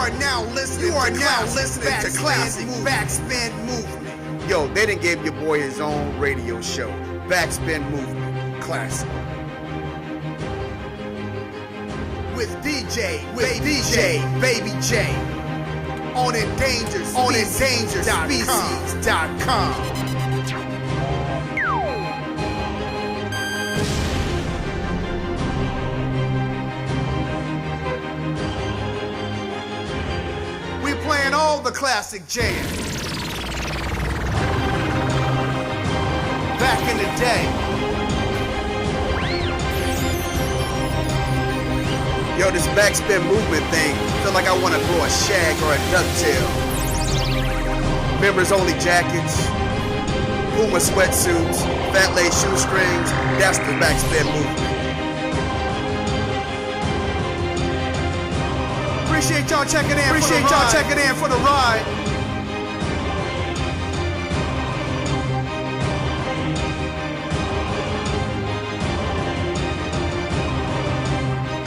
are now listening to classic Backspin Movement. Yo, they done gave your boy his own radio show. Backspin Movement. Classic. With DJ Baby J. On Endangered Species.com. Playing all the classic jams. Back in the day. Yo, this Backspin Movement thing, feel like I want to throw a shag or a ducktail. Members only jackets, Puma sweatsuits, fat lace shoestrings, that's the Backspin Movement. Appreciate y'all checking in for the ride.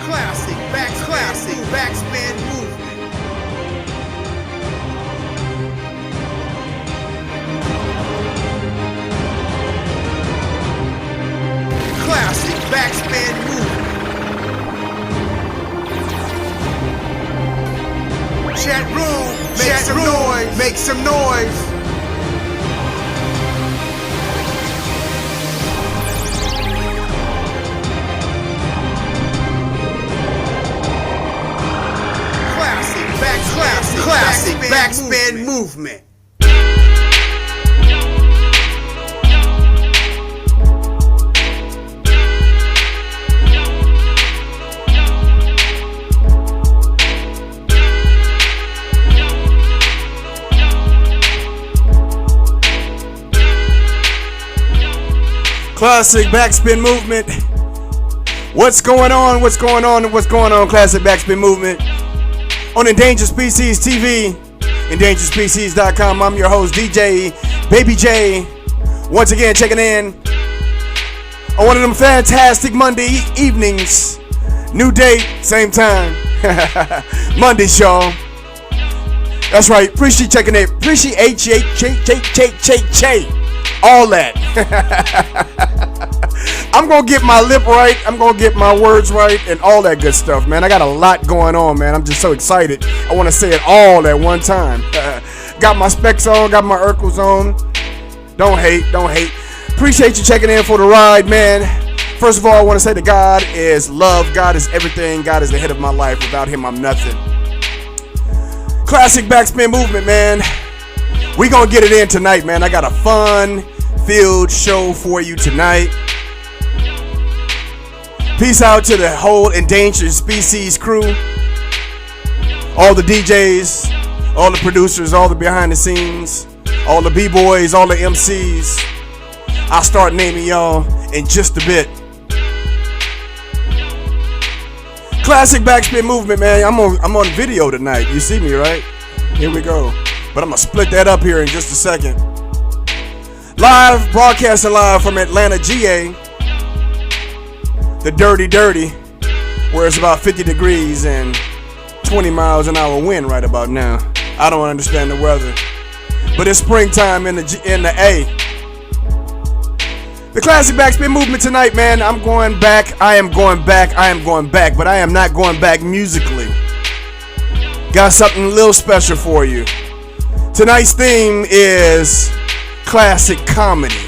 Classic Backspin Movement. Classic Backspin Movement. Chat room, make some noise. Classic Backspin Movement. Classic Backspin Movement. What's going on? Classic Backspin Movement on Endangered Species TV, EndangeredSpecies.com. I'm your host, DJ Baby J. Once again, checking in on one of them fantastic Monday evenings. New date, same time. Monday show. That's right. Appreciate checking in. Appreciate all that. I'm going to get my lip right. I'm going to get my words right and all that good stuff, man. I got a lot going on, man. I'm just so excited. I want to say it all at one time. Got my specs on, got my Urkels on. Don't hate. Appreciate you checking in for the ride, man. First of all, I want to say that God is love. God is everything. God is the head of my life. Without him, I'm nothing. Classic Backspin Movement, man. We gonna get it in tonight, man. I got a fun-filled show for you tonight. Peace out to the whole Endangered Species crew. All the DJs, all the producers, all the behind the scenes, all the B-boys, all the MCs. I'll start naming y'all in just a bit. Classic Backspin Movement, man. I'm on video tonight. You see me, right? Here we go. But I'm going to split that up here in just a second. Broadcasting live from Atlanta, GA. The dirty, where it's about 50 degrees and 20 miles an hour wind right about now. I don't understand the weather. But it's springtime in the A. The Classic Backspin Movement tonight, man. I am going back, but I am not going back musically. Got something a little special for you. Tonight's theme is classic comedy.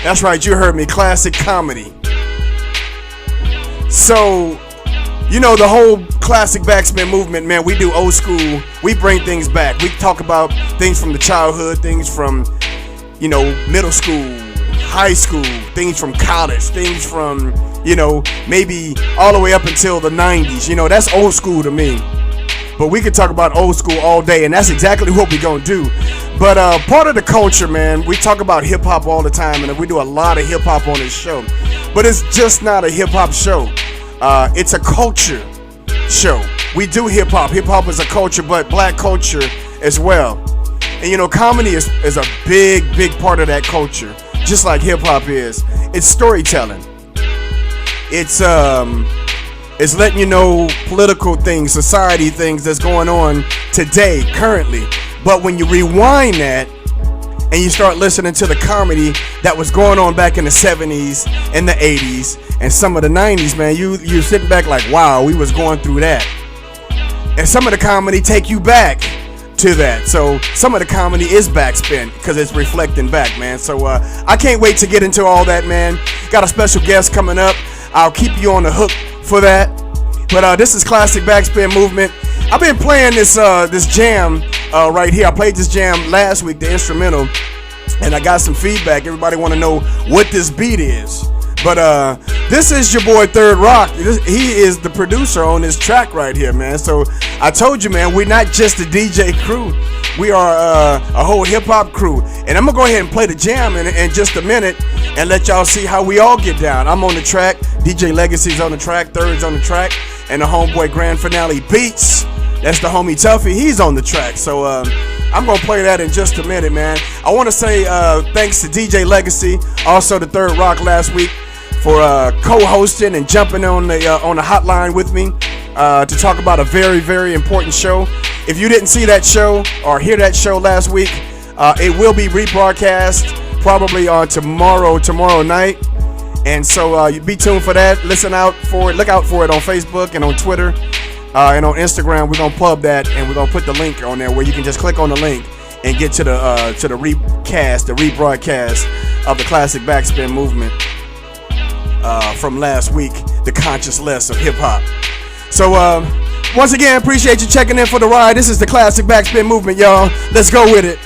That's right, you heard me, classic comedy. So, you know, the whole Classic Backspin Movement, man, we do old school. We bring things back. We talk about things from the childhood, things from, you know, middle school, high school, things from college, things from, you know, maybe all the way up until the 90s. You know, that's old school to me. But we could talk about old school all day, and that's exactly what we're going to do. But part of the culture, man, we talk about hip-hop all the time, and we do a lot of hip-hop on this show. But it's just not a hip-hop show. It's a culture show. We do hip-hop. Hip-hop is a culture, but black culture as well. And, you know, comedy is a big part of that culture, just like hip-hop is. It's storytelling. It's It's letting you know political things, society things that's going on today, currently. But when you rewind that and you start listening to the comedy that was going on back in the 70s and the 80s and some of the 90s, man, you're sitting back like, wow, we was going through that. And some of the comedy take you back to that. So some of the comedy is backspin because it's reflecting back, man. So I can't wait to get into all that, man. Got a special guest coming up. I'll keep you on the hook for that. But this is Classic Backspin Movement. I've been playing this jam right here. I played this jam last week, the instrumental, and I got some feedback. Everybody want to know what this beat is. But this is your boy Third Rock. He is the producer on this track right here, man. So I told you, man, we're not just a DJ crew. We are a whole hip-hop crew. And I'm going to go ahead and play the jam in just a minute and let y'all see how we all get down. I'm on the track. DJ Legacy's on the track. Third's on the track. And the homeboy Grand Finale Beats, that's the homie Tuffy, he's on the track. So I'm going to play that in just a minute, man. I want to say thanks to DJ Legacy, also the Third Rock last week, for co-hosting and jumping on the hotline with me to talk about a very, very important show. If you didn't see that show or hear that show last week, it will be rebroadcast probably on tomorrow night. And so you be tuned for that. Listen out for it. Look out for it on Facebook and on Twitter and on Instagram. We're gonna pub that and we're gonna put the link on there where you can just click on the link and get to the rebroadcast of the Classic Backspin Movement from last week, the conscious less of hip hop. So once again, appreciate you checking in for the ride. This is the Classic Backspin Movement, y'all. Let's go with it.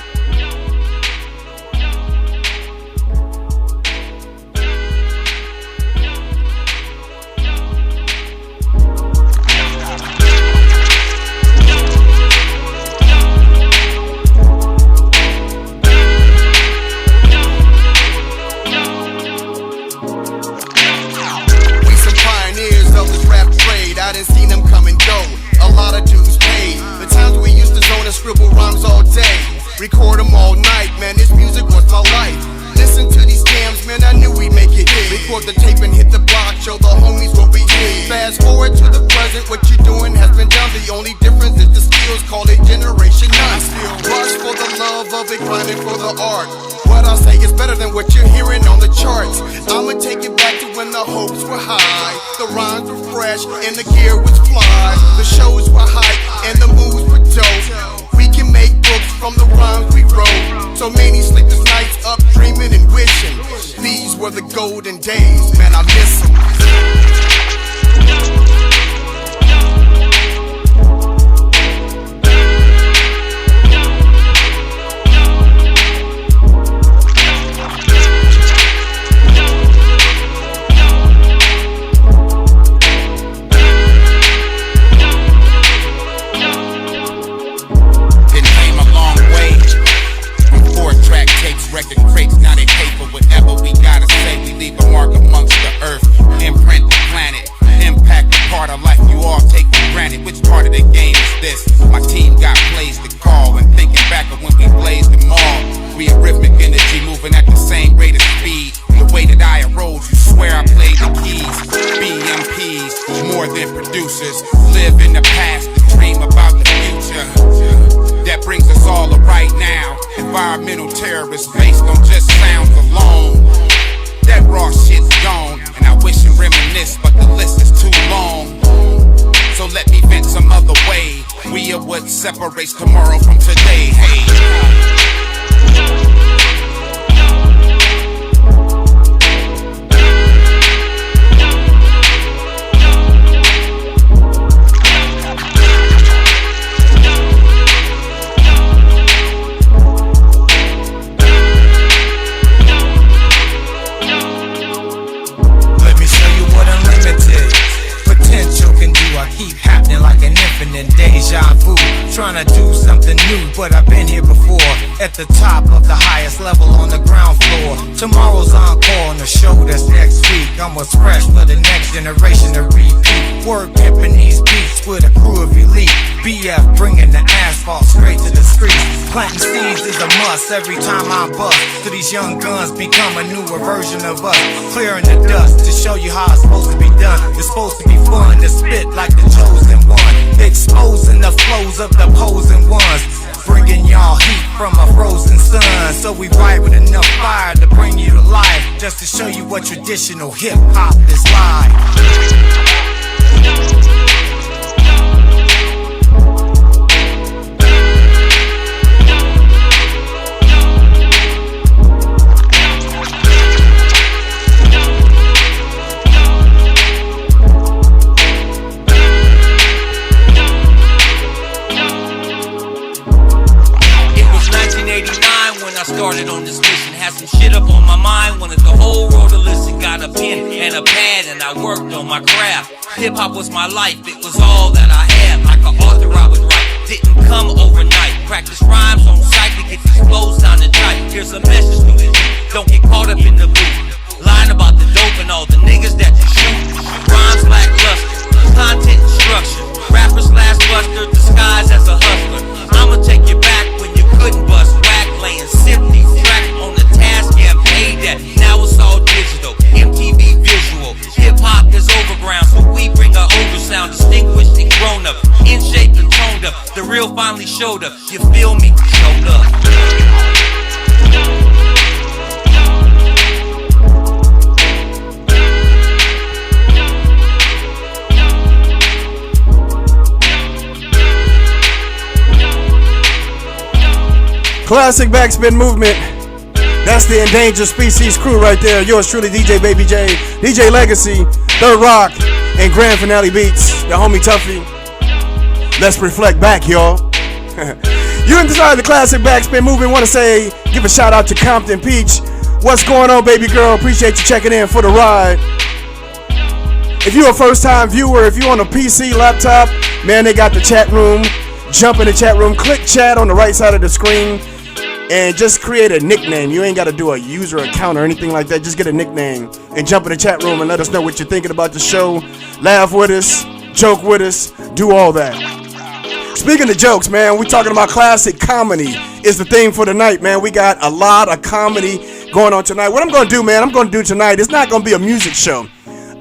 Record them all night, man, this music was my life. Listen to these jams, man, I knew we'd make it. Record the tape and hit the block, show the homies what we did. Fast forward to the present, what you doing has been done. The only difference is the skills, call it Generation 9. Still rush for the love of it, grinding for the art. What I say is better than what you're hearing on the charts. I'ma take it back to when the hopes were high, the rhymes were fresh, and the gear was fly. The shows were hype, and the moves were dope. We can make books from the rhymes we wrote. So many sleepless nights up dreaming and wishing. These were the golden days, man, I miss them. Record crates, now they pay for whatever we gotta say. We leave a mark amongst the earth, imprint the planet, impact the part of life you all take for granted. Which part of the game is this? My team got plays to call, and thinking back of when we blazed them all. We a rhythmic energy moving at the same rate of speed. The way that I arose, you swear I played the keys. BMPs, more than producers, live in the past to dream about the future. That brings us all to right now. Environmental terrorists based on just sounds alone. That raw shit's gone, and I wish and reminisce, but the list is too long. So let me vent some other way. We are what separates tomorrow from today. Hey. Keep happening like an infinite deja vu. Trying to do something new, but I've been here before. At the top of the highest level on the ground floor. sure tomorrow's encore on the show that's next week. I'm what's fresh for the next generation to repeat. Word pimping these beats with a crew of elite. BF bringing the asphalt straight to the streets. Planting seeds is a must every time I bust. So these young guns become a newer version of us. Clearing the dust to show you how it's supposed to be done. It's supposed to be fun to spit like the chosen one. Exposing the flows of the opposing ones. Bringing y'all heat from a frozen sun. So we write with enough fire to bring you to life. Just to show you what traditional hip hop is like. Started on this mission, had some shit up on my mind, wanted the whole world to listen. Got a pen and a pad and I worked on my craft. Hip-hop was my life, it was all that I had. Like an author I would write, didn't come overnight. Practice rhymes on sight to get these flows sounding tight. Here's a message to the youth, don't get caught up in the booth. Lying about the dope and all the niggas that you shoot. Rhymes lackluster, content destruction. Rappers last buster, disguised as a hustler. I'ma take you back when you couldn't bust whack, laying simply track on the task and paid that. Now it's all digital, MTV visual. Hip hop is overground, so we bring our older sound, distinguished and grown up, in shape and toned up. The real finally showed up. You feel me? Showed up. Classic Backspin Movement. That's the Endangered Species crew right there. Yours truly, DJ Baby J, DJ Legacy, Third Rock, and Grand Finale Beats. The homie Tuffy. Let's reflect back, y'all. You inside the Classic Backspin Movement. Want to say, give a shout out to Compton Peach. What's going on, baby girl? Appreciate you checking in for the ride. If you're a first time viewer, if you're on a PC, laptop, man, they got the chat room. Jump in the chat room, click chat on the right side of the screen, and just create a nickname. You ain't got to do a user account or anything like that. Just get a nickname and jump in the chat room and let us know what you're thinking about the show. Laugh with us, joke with us, do all that. Speaking of jokes, man, we talking about classic comedy is the theme for tonight, man. We got a lot of comedy going on tonight. What I'm going to do, man, I'm going to do tonight, it's not going to be a music show.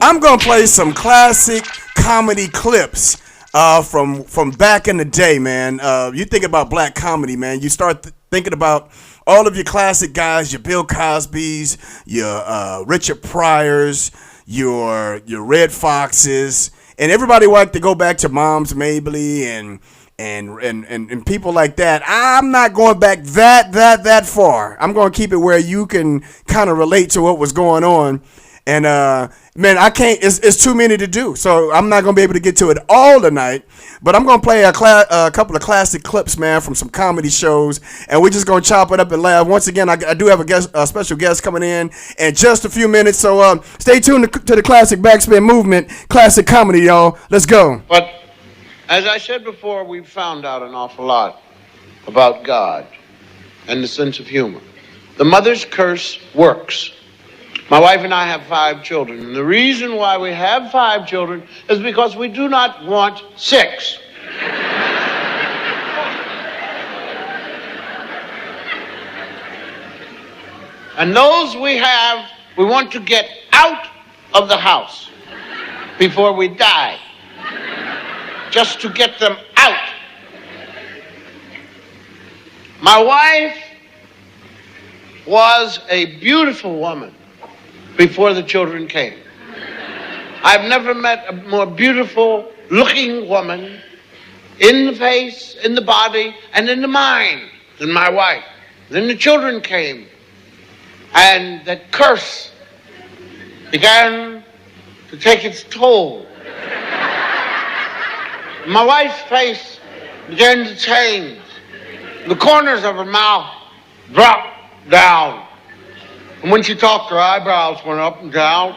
I'm going to play some classic comedy clips from back in the day, man. You think about black comedy, man. You start thinking about all of your classic guys, your Bill Cosbys, your Richard Pryors, your Red Foxes, and everybody like to go back to Moms Mabley and people like that. I'm not going back that far. I'm going to keep it where you can kind of relate to what was going on. And man, I can't. It's too many to do, so I'm not gonna be able to get to it all tonight. But I'm gonna play a couple of classic clips, man, from some comedy shows, and we're just gonna chop it up and laugh. Once again, I do have a special guest coming in just a few minutes, so stay tuned to the Classic Backspin Movement, classic comedy, y'all. Let's go. But as I said before, we've found out an awful lot about God and the sense of humor. The mother's curse works. My wife and I have 5 children, and the reason why we have 5 children is because we do not want 6. And those we have, we want to get out of the house before we die, just to get them out. My wife was a beautiful woman before the children came. I've never met a more beautiful looking woman in the face, in the body, and in the mind than my wife. Then the children came, and that curse began to take its toll. My wife's face began to change. The corners of her mouth dropped down. And when she talked, her eyebrows went up and down.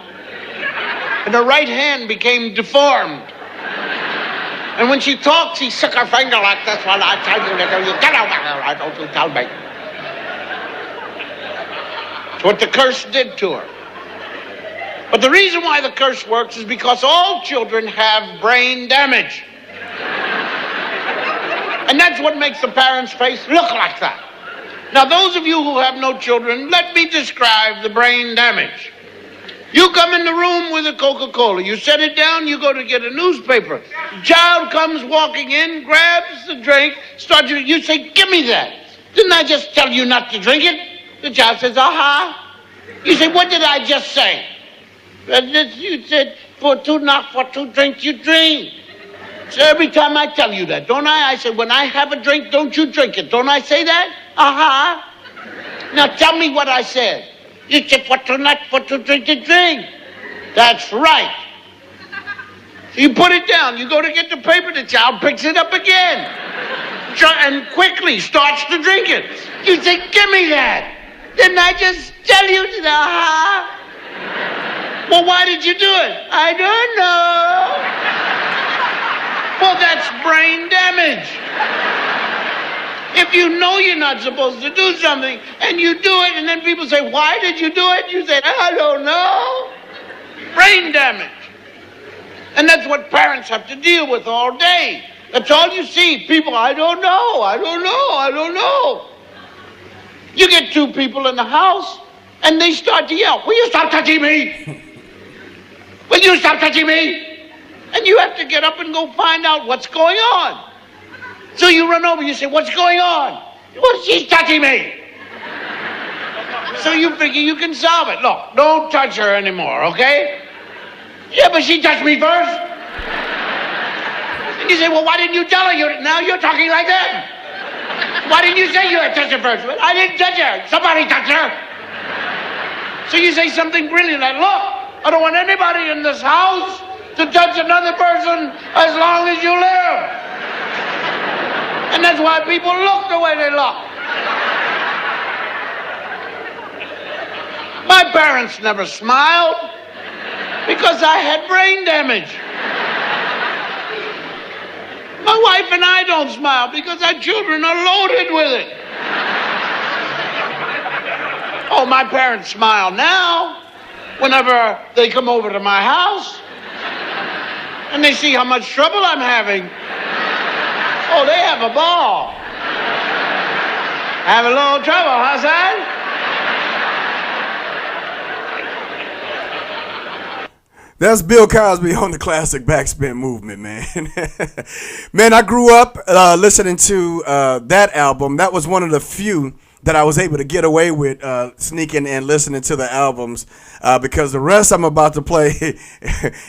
And her right hand became deformed. And when she talked, she shook her finger like this. Well, I tell you, you get over here. Why don't you tell me? It's what the curse did to her. But the reason why the curse works is because all children have brain damage. And that's what makes the parent's face look like that. Now, those of you who have no children, let me describe the brain damage. You come in the room with a Coca-Cola. You set it down, you go to get a newspaper. The child comes walking in, grabs the drink, starts, you say, give me that. Didn't I just tell you not to drink it? The child says, aha. You say, what did I just say? You said, for two drinks, you drink. So every time I tell you that, don't I? I say, when I have a drink, don't you drink it. Don't I say that? Aha. Now tell me what I said. You said, for two drinks, you drink. That's right. So you put it down. You go to get the paper. The child picks it up again. And quickly starts to drink it. You say, give me that. Didn't I just tell you to? Aha. Well, why did you do it? I don't know. Well, that's brain damage. If you know you're not supposed to do something and you do it, and then people say, why did you do it? You say, I don't know. Brain damage. And that's what parents have to deal with all day. That's all you see. People, I don't know, I don't know, I don't know. You get two people in the house and they start to yell, will you stop touching me? Will you stop touching me? And you have to get up and go find out what's going on. So you run over, you say, what's going on? Well, she's touching me. So you figure you can solve it. Look, don't touch her anymore, okay? Yeah, but she touched me first. And you say, well, why didn't you tell her? Now you're talking like that. Why didn't you say you had touched her first? Well, I didn't touch her. Somebody touched her. So you say something brilliant like, look, I don't want anybody in this house to touch another person as long as you live. And that's why people look the way they look. My parents never smiled because I had brain damage. My wife and I don't smile because our children are loaded with it. Oh, my parents smile now whenever they come over to my house and they see how much trouble I'm having. Oh, they have a ball. Have a little trouble, huh, son? That's Bill Cosby on the classic Backspin Movement, man. Man, I grew up listening to that album. That was one of the few that I was able to get away with sneaking and listening to the albums because the rest I'm about to play,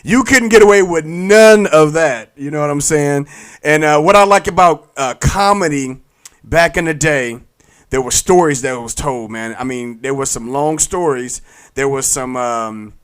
you couldn't get away with none of that. You know what I'm saying? And what I like about comedy back in the day, there were stories that was told, man. I mean, there were some long stories. There was some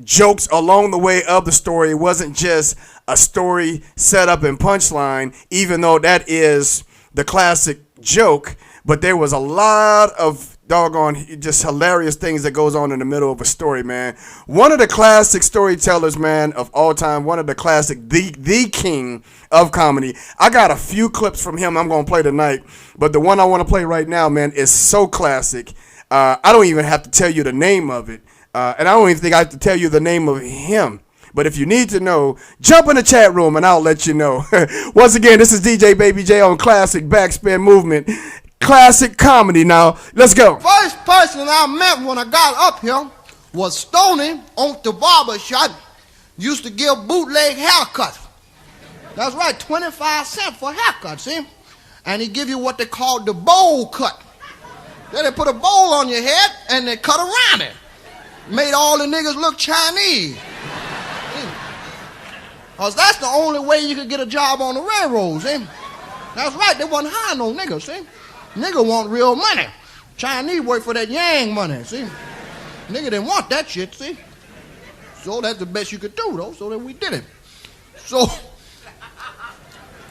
jokes along the way of the story. It wasn't just a story set up and punchline, even though that is the classic joke, but there was a lot of doggone just hilarious things that goes on in the middle of a story, man. One of the classic storytellers, man, of all time, one of the classic, the king of comedy. I got a few clips from him I'm going to play tonight, but the one I want to play right now, man, is so classic. I don't even have to tell you the name of it. And I don't even think I have to tell you the name of him. But if you need to know, jump in the chat room and I'll let you know. Once again, this is DJ Baby J on Classic Backspin Movement. Classic comedy now. Let's go. First person I met when I got up here was Stoney on the barber shop. Used to give bootleg haircuts. That's right, 25 cents for a haircut, see? And he give you what they call the bowl cut. Then they put a bowl on your head and they cut around it. Made all the niggas look Chinese. Because that's the only way you could get a job on the railroads, see? That's right, they wasn't hiring no niggas, see? Nigga want real money. Chinese work for that yang money, see? Nigga didn't want that shit, see? So that's the best you could do, though, so then we did it. So,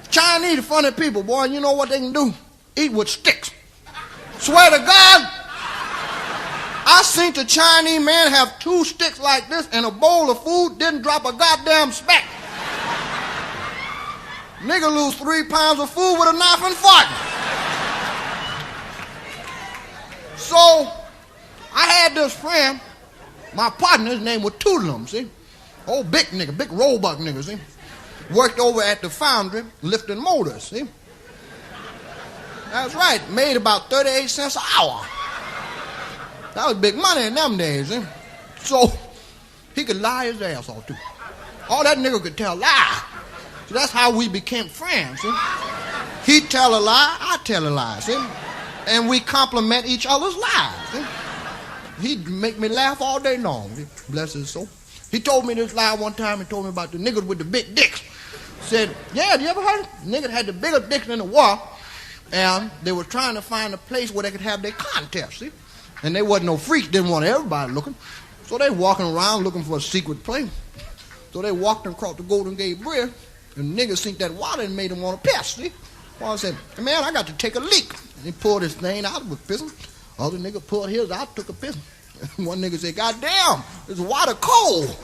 Chinese funny people, boy, you know what they can do? Eat with sticks. Swear to God, I seen the Chinese man have 2 sticks like this and a bowl of food, didn't drop a goddamn speck. Nigga lose 3 pounds of food with a knife and fork. So, this friend, my partner, his name was Toodlum, see? Old big nigga, big roebuck nigga, see? Worked over at the foundry lifting motors, see? That's right, made about 38 cents an hour. That was big money in them days, see? So, he could lie his ass off, too. All that nigga could tell lie. So that's how we became friends, see? He'd tell a lie, I tell a lie, see? And we compliment each other's lies, see? He'd make me laugh all day long, see? Bless his soul. He told me this lie one time. He told me about the niggas with the big dicks. Said, yeah, you ever heard it? Niggas had the biggest dicks in the war, and they were trying to find a place where they could have their contest, see? And they wasn't no freaks, didn't want everybody looking. So they walking around looking for a secret place. So they walked across the Golden Gate Bridge, and niggas seen that water and made them want to piss, see? One said, man, I got to take a leak. And he pulled his thing out, was pissing. Other nigga pulled his out, took a piss. One nigga said, God damn, this water cold.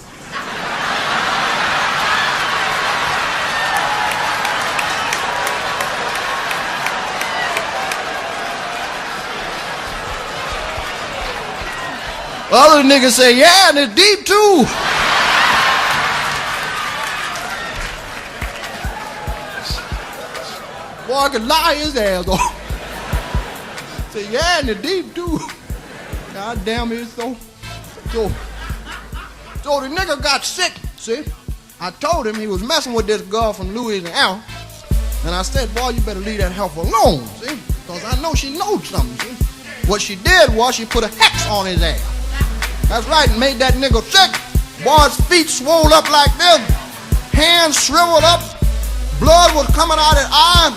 Other niggas say, yeah, and it's deep too. Boy, I could lie his ass off. Say, yeah, and it's deep too. God damn it, so the nigga got sick, see? I told him he was messing with this girl from Louisiana. And I said, boy, you better leave that help alone, see? Because I know she knows something, see? What she did was she put a hex on his ass. That's right, and made that nigga sick. Boy's feet swole up like this. Hands shriveled up. Blood was coming out of his eyes.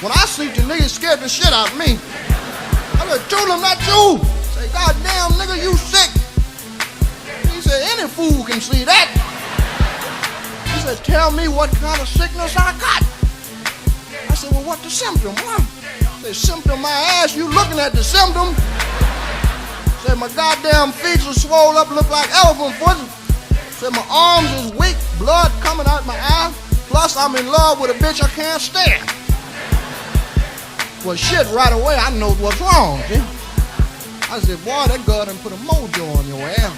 When I see the nigga, scared the shit out of me. I said, Toodlum, not you. Say, God damn, nigga, you sick. He said, any fool can see that. He said, tell me what kind of sickness I got. I said, well, what the symptom? What? He said, symptom my ass, you looking at the symptom. Said, my goddamn feet are swole up, look like elephant foot. Said, my arms is weak, blood coming out my eyes. Plus, I'm in love with a bitch I can't stand. Well, shit, right away, I know what's wrong, see? I said, boy, that girl done put a mojo on your ass.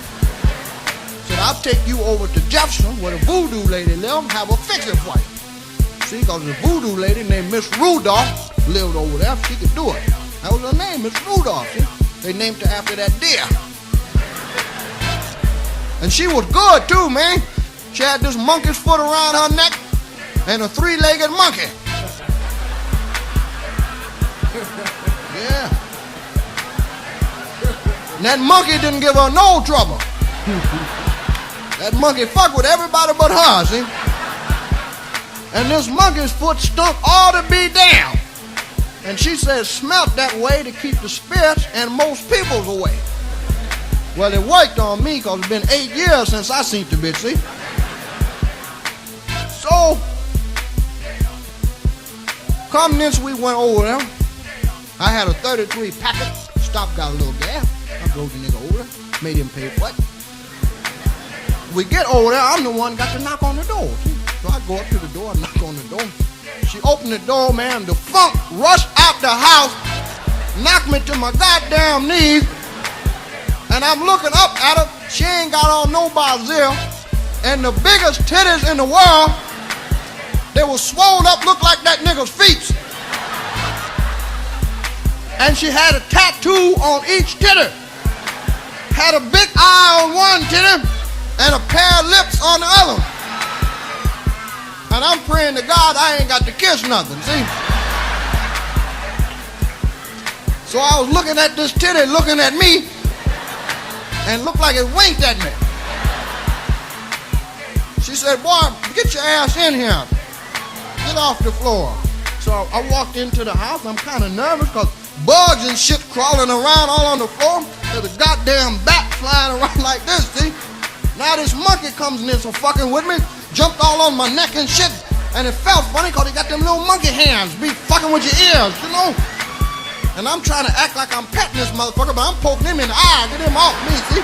Said, I'll take you over to Jefferson, where the voodoo lady live, have a fix it for you. See, because the voodoo lady named Miss Rudolph lived over there, she could do it. That was her name, Miss Rudolph, see? They named her after that deer. And she was good, too, man. She had this monkey's foot around her neck and a three-legged monkey. Yeah. And that monkey didn't give her no trouble. That monkey fucked with everybody but her, see? And this monkey's foot stunk all to be down. And she said smelt that way to keep the spirits and most people's away. Well, it worked on me because it's been 8 years since I seen the bitch, see? So, come this we went over there. I had a 33 packet. Stopped, got a little gas. I drove the nigga over there. Made him pay for it. We get over there, I'm the one got to knock on the door, see? So I go up to the door and knock on the door. She opened the door, man. The funk rushed out the house, knocked me to my goddamn knees, and I'm looking up at her. She ain't got on no bazir, and the biggest titties in the world, they were swole up, looked like that nigga's feet. And she had a tattoo on each titty. Had a big eye on one titty and a pair of lips on the other. And I'm praying to God I ain't got to kiss nothing, see? So I was looking at this titty, looking at me, and looked like it winked at me. She said, boy, get your ass in here. Get off the floor. So I walked into the house. I'm kind of nervous because bugs and shit crawling around all on the floor. There's a goddamn bat flying around like this, see? Now this monkey comes in there so fucking with me. Jumped all on my neck and shit, and it felt funny because he got them little monkey hands, be fucking with your ears, you know? And I'm trying to act like I'm petting this motherfucker, but I'm poking him in the eye, get him off me, see?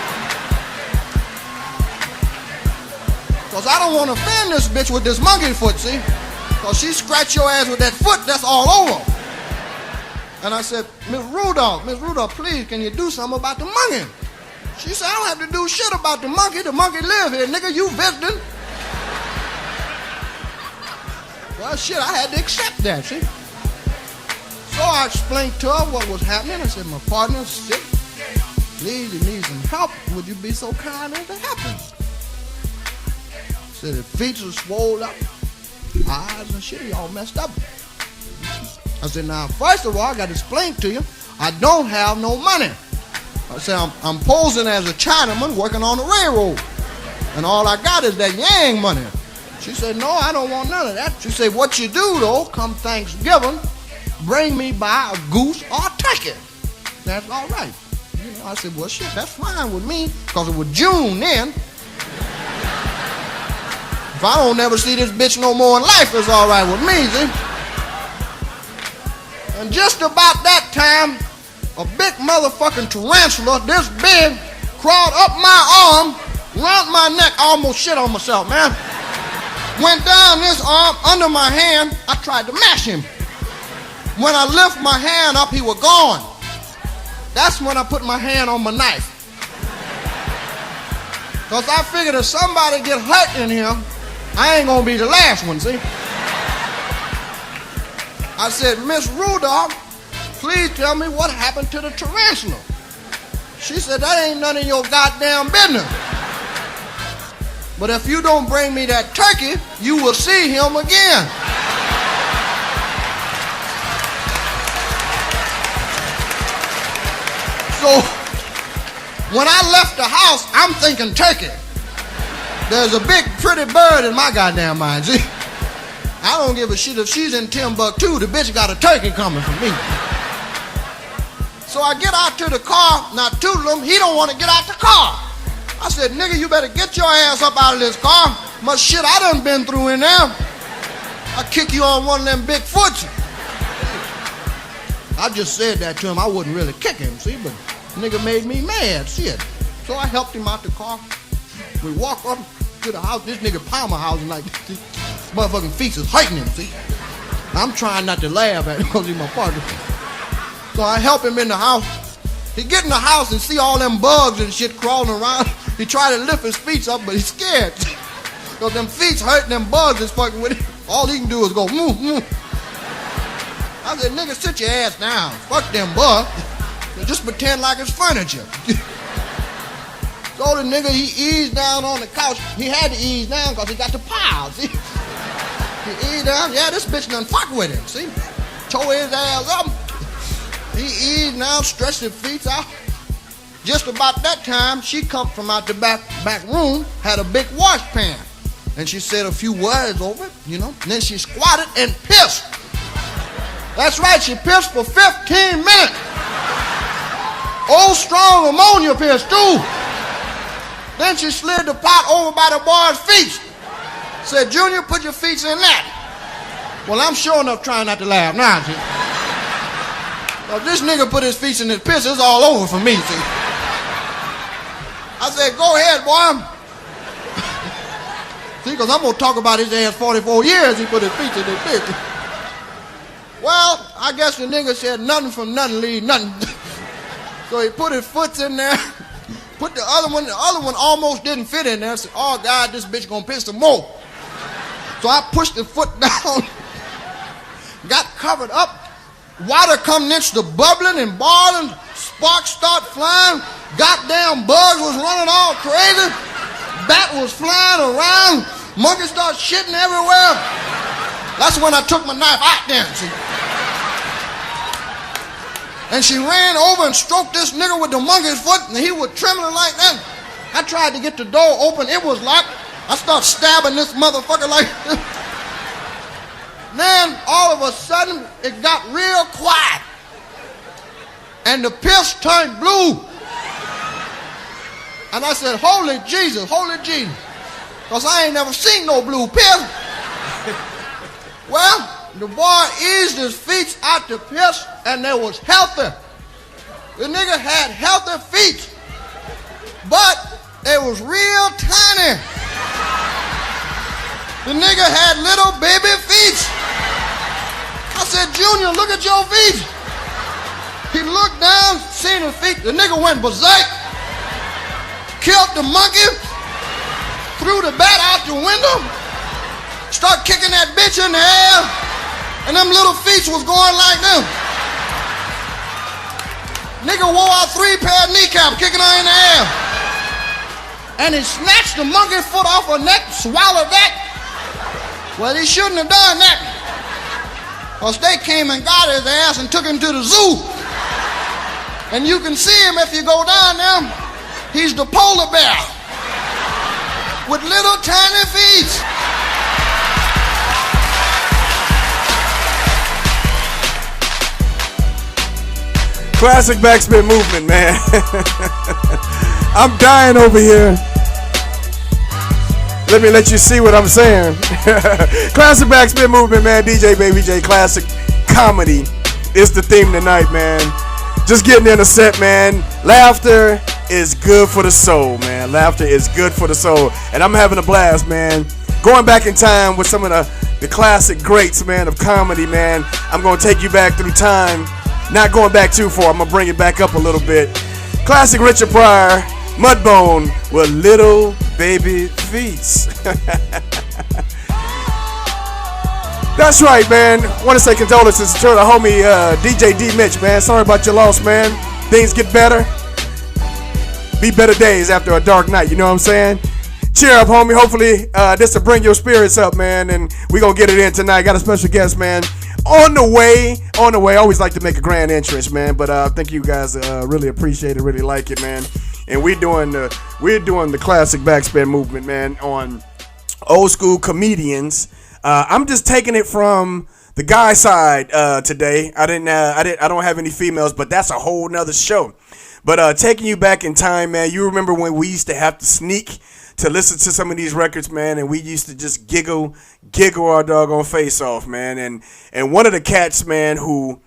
Because I don't want to offend this bitch with this monkey foot, see? Because she scratch your ass with that foot, that's all over. And I said, Miss Rudolph, please, can you do something about the monkey? She said, I don't have to do shit about the monkey. The monkey live here, nigga. You visiting. Well, shit, I had to accept that, see? So I explained to her what was happening. I said, my partner's sick. Please, he needs some help. Would you be so kind as to help him? Said his feet are swollen up, eyes and shit, he all messed up. I said, now, first of all, I got to explain to you, I don't have no money. I said, I'm posing as a Chinaman working on the railroad. And all I got is that Yang money. She said, no, I don't want none of that. She said, what you do, though, come Thanksgiving, bring me by a goose or a turkey. That's all right. You know, I said, well, shit, that's fine with me, because it was June then. If I don't never see this bitch no more in life, it's all right with me, see? And just about that time, a big motherfucking tarantula, this big, crawled up my arm, around my neck, I almost shit on myself, man. Went down this arm, under my hand, I tried to mash him. When I lift my hand up, he was gone. That's when I put my hand on my knife. Because I figured if somebody get hurt in here, I ain't gonna be the last one, see? I said, Miss Rudolph, please tell me what happened to the tarantula. She said, that ain't none of your goddamn business. But if you don't bring me that turkey, you will see him again. So, when I left the house, I'm thinking turkey. There's a big, pretty bird in my goddamn mind, see? I don't give a shit if she's in Timbuktu, the bitch got a turkey coming for me. So I get out to the car, now Toodlum, he don't want to get out the car. I said, nigga, you better get your ass up out of this car. Much shit I done been through in there. I'll kick you on one of them big foots. I just said that to him. I wouldn't really kick him, see, but nigga made me mad, shit. So I helped him out the car. We walk up to the house. This nigga Palmer house and like, this motherfucking feet is hurting him, see. I'm trying not to laugh at him because he's my partner. So I help him in the house. He get in the house and see all them bugs and shit crawling around. He try to lift his feet up, but he's scared. Because them feet hurt, them bugs is fucking with him. All he can do is go, moo, moo. I said, nigga, sit your ass down. Fuck them bugs. Just pretend like it's furniture. So the nigga, he eased down on the couch. He had to ease down because he got the pile, see? He eased down. Yeah, this bitch done fuck with him, see? Tore his ass up. He eased down, stretched his feet out. Just about that time, she come from out the back room, had a big wash pan. And she said a few words over it, you know. And then she squatted and pissed. That's right, she pissed for 15 minutes. Old strong ammonia piss too. Then she slid the pot over by the boy's feet. Said, Junior, put your feet in that. Well, I'm sure enough trying not to laugh now, see. If this nigga put his feet in his piss, it's all over for me, see. I said, go ahead, boy. See, because I'm going to talk about his ass 44 years he put his feet in his piss. Well, I guess the nigga said nothing from nothing leave nothing. So he put his foot in there, put the other one almost didn't fit in there. I said, oh God, this bitch gonna piss some more. So I pushed the foot down, got covered up, water come next to bubbling and boiling, sparks start flying, goddamn bugs was running all crazy, bat was flying around, monkeys start shitting everywhere. That's when I took my knife out there, see. And she ran over and stroked this nigga with the monkey's foot, and he was trembling like that. I tried to get the door open. It was locked. I started stabbing this motherfucker like this. Then, all of a sudden, it got real quiet. And the piss turned blue. And I said, holy Jesus, holy Jesus. Because I ain't never seen no blue piss. Well, the boy eased his feet out the piss, and they was healthy. The nigga had healthy feet, but they was real tiny. The nigga had little baby feet. I said, Junior, look at your feet. He looked down, seen his feet. The nigga went berserk. killed the monkey, threw the bat out the window, start kicking that bitch in the air, and them little feet was going like them. Nigga wore out 3 pair of kneecaps kicking her in the air. And he snatched the monkey foot off her neck, swallowed that. Well, he shouldn't have done that. Because they came and got his ass and took him to the zoo. And you can see him if you go down there. He's the polar bear with little tiny feet. Classic Backspin Movement, man. I'm dying over here. Let me let you see what I'm saying. Classic Backspin Movement, man. DJ Baby J, classic comedy is the theme tonight, man. Just getting in the set, man. Laughter is good for the soul, man. Laughter is good for the soul. And I'm having a blast, man. Going back in time with some of the classic greats, man, of comedy, man. I'm going to take you back through time. Not going back too far. I'm going to bring it back up a little bit. Classic Richard Pryor, Mudbone with little baby feet. That's right, man. Want to say condolences to the homie DJ D Mitch, man. Sorry about your loss, man. Things get better. Be better days after a dark night, you know what I'm saying? Cheer up, homie. Hopefully this will bring your spirits up, man, and we going to get it in tonight. Got a special guest, man. On the way. I always like to make a grand entrance, man, but I think you guys really appreciate it, really like it, man. And we're doing the classic Backspin Movement, man, on old school comedians. I'm just taking it from the guy side today. I don't have any females, but that's a whole nother show. But taking you back in time, man, you remember when we used to have to sneak to listen to some of these records, man, and we used to just giggle our doggone face off, man. And one of the cats, man, who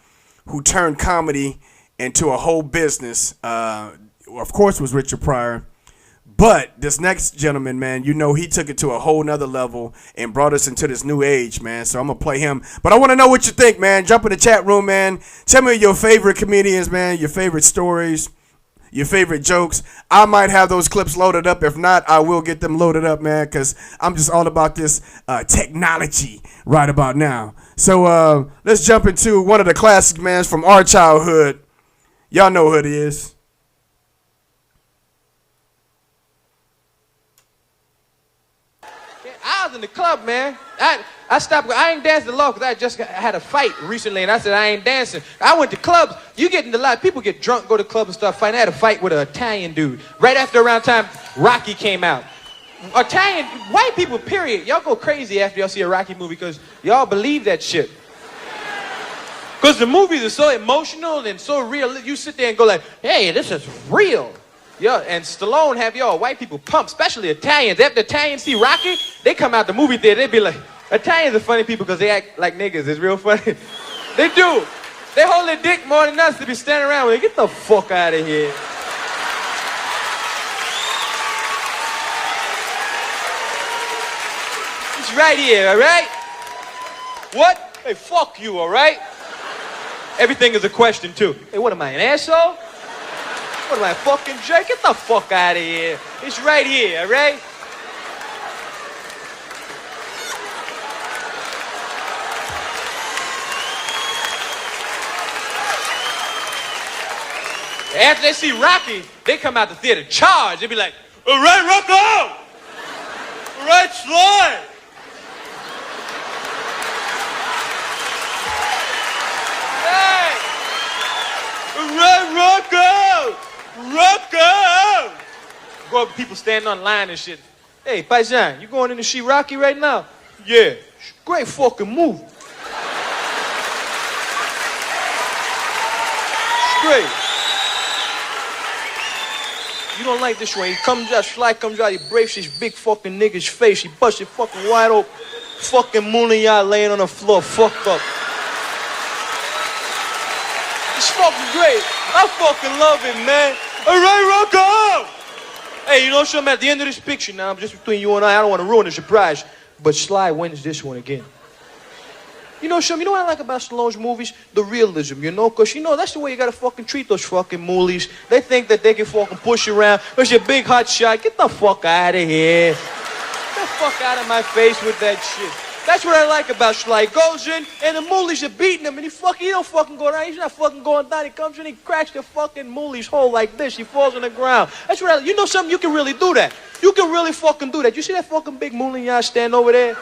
turned comedy into a whole business, of course, was Richard Pryor. But this next gentleman, man, you know, he took it to a whole nother level and brought us into this new age, man. So I'm going to play him. But I want to know what you think, man. Jump in the chat room, man. Tell me your favorite comedians, man, your favorite stories, your favorite jokes. I might have those clips loaded up. If not, I will get them loaded up, man, because I'm just all about this technology right about now. So let's jump into one of the classic, man, from our childhood. Y'all know who it is. I was in the club, man. I stopped. I ain't dancing a lot because I just had a fight recently, and I said I ain't dancing. I went to clubs. You get into a lot. People get drunk, go to clubs and stuff fighting. I had a fight with an Italian dude right after around time Rocky came out. Italian, white people, period. Y'all go crazy after y'all see a Rocky movie because y'all believe that shit. Because the movies are so emotional and so real. You sit there and go like, hey, this is real. Yeah, and Stallone have y'all white people pumped, especially Italians. After Italians see Rocky, they come out the movie theater, they be like, Italians are funny people because they act like niggas. It's real funny. They do. They hold their dick more than us to be standing around with. Get the fuck out of here. It's right here, all right? What? Hey, fuck you, all right? Everything is a question, too. Hey, what am I, an asshole? What am I, fucking jerk? Get the fuck out of here. It's right here, all right? After they see Rocky, they come out the theater charged. They be like, all right, Rocco! All right, Sly! Hey! All right, Rocco! Rocco! Go up, people standing on line and shit. Hey, Paisan, you going in to see Rocky right now? Yeah. Great fucking movie. It's great. You don't like this one. He comes out, Sly comes out, he breaks this big fucking nigga's face. He busts it fucking wide open. Fucking Mooney laying on the floor, fucked up. It's fucking great. I fucking love it, man. All right, Rocco! Hey, you know something? At the end of this picture now, just between you and I don't want to ruin the surprise, but Sly wins this one again. You know what I like about Stallone's movies? The realism, you know? Because, that's the way you gotta fucking treat those fucking moolies. They think that they can fucking push you around. Because you're a big hot shot. Get the fuck out of here. Get the fuck out of my face with that shit. That's what I like about Sly. Goes in, and the moolies are beating him, and he don't fucking go down. He's not fucking going down. He comes in, he cracks the fucking moolie's hole like this. He falls on the ground. That's what you know something? You can really do that. You can really fucking do that. You see that fucking big moolie y'all stand over there?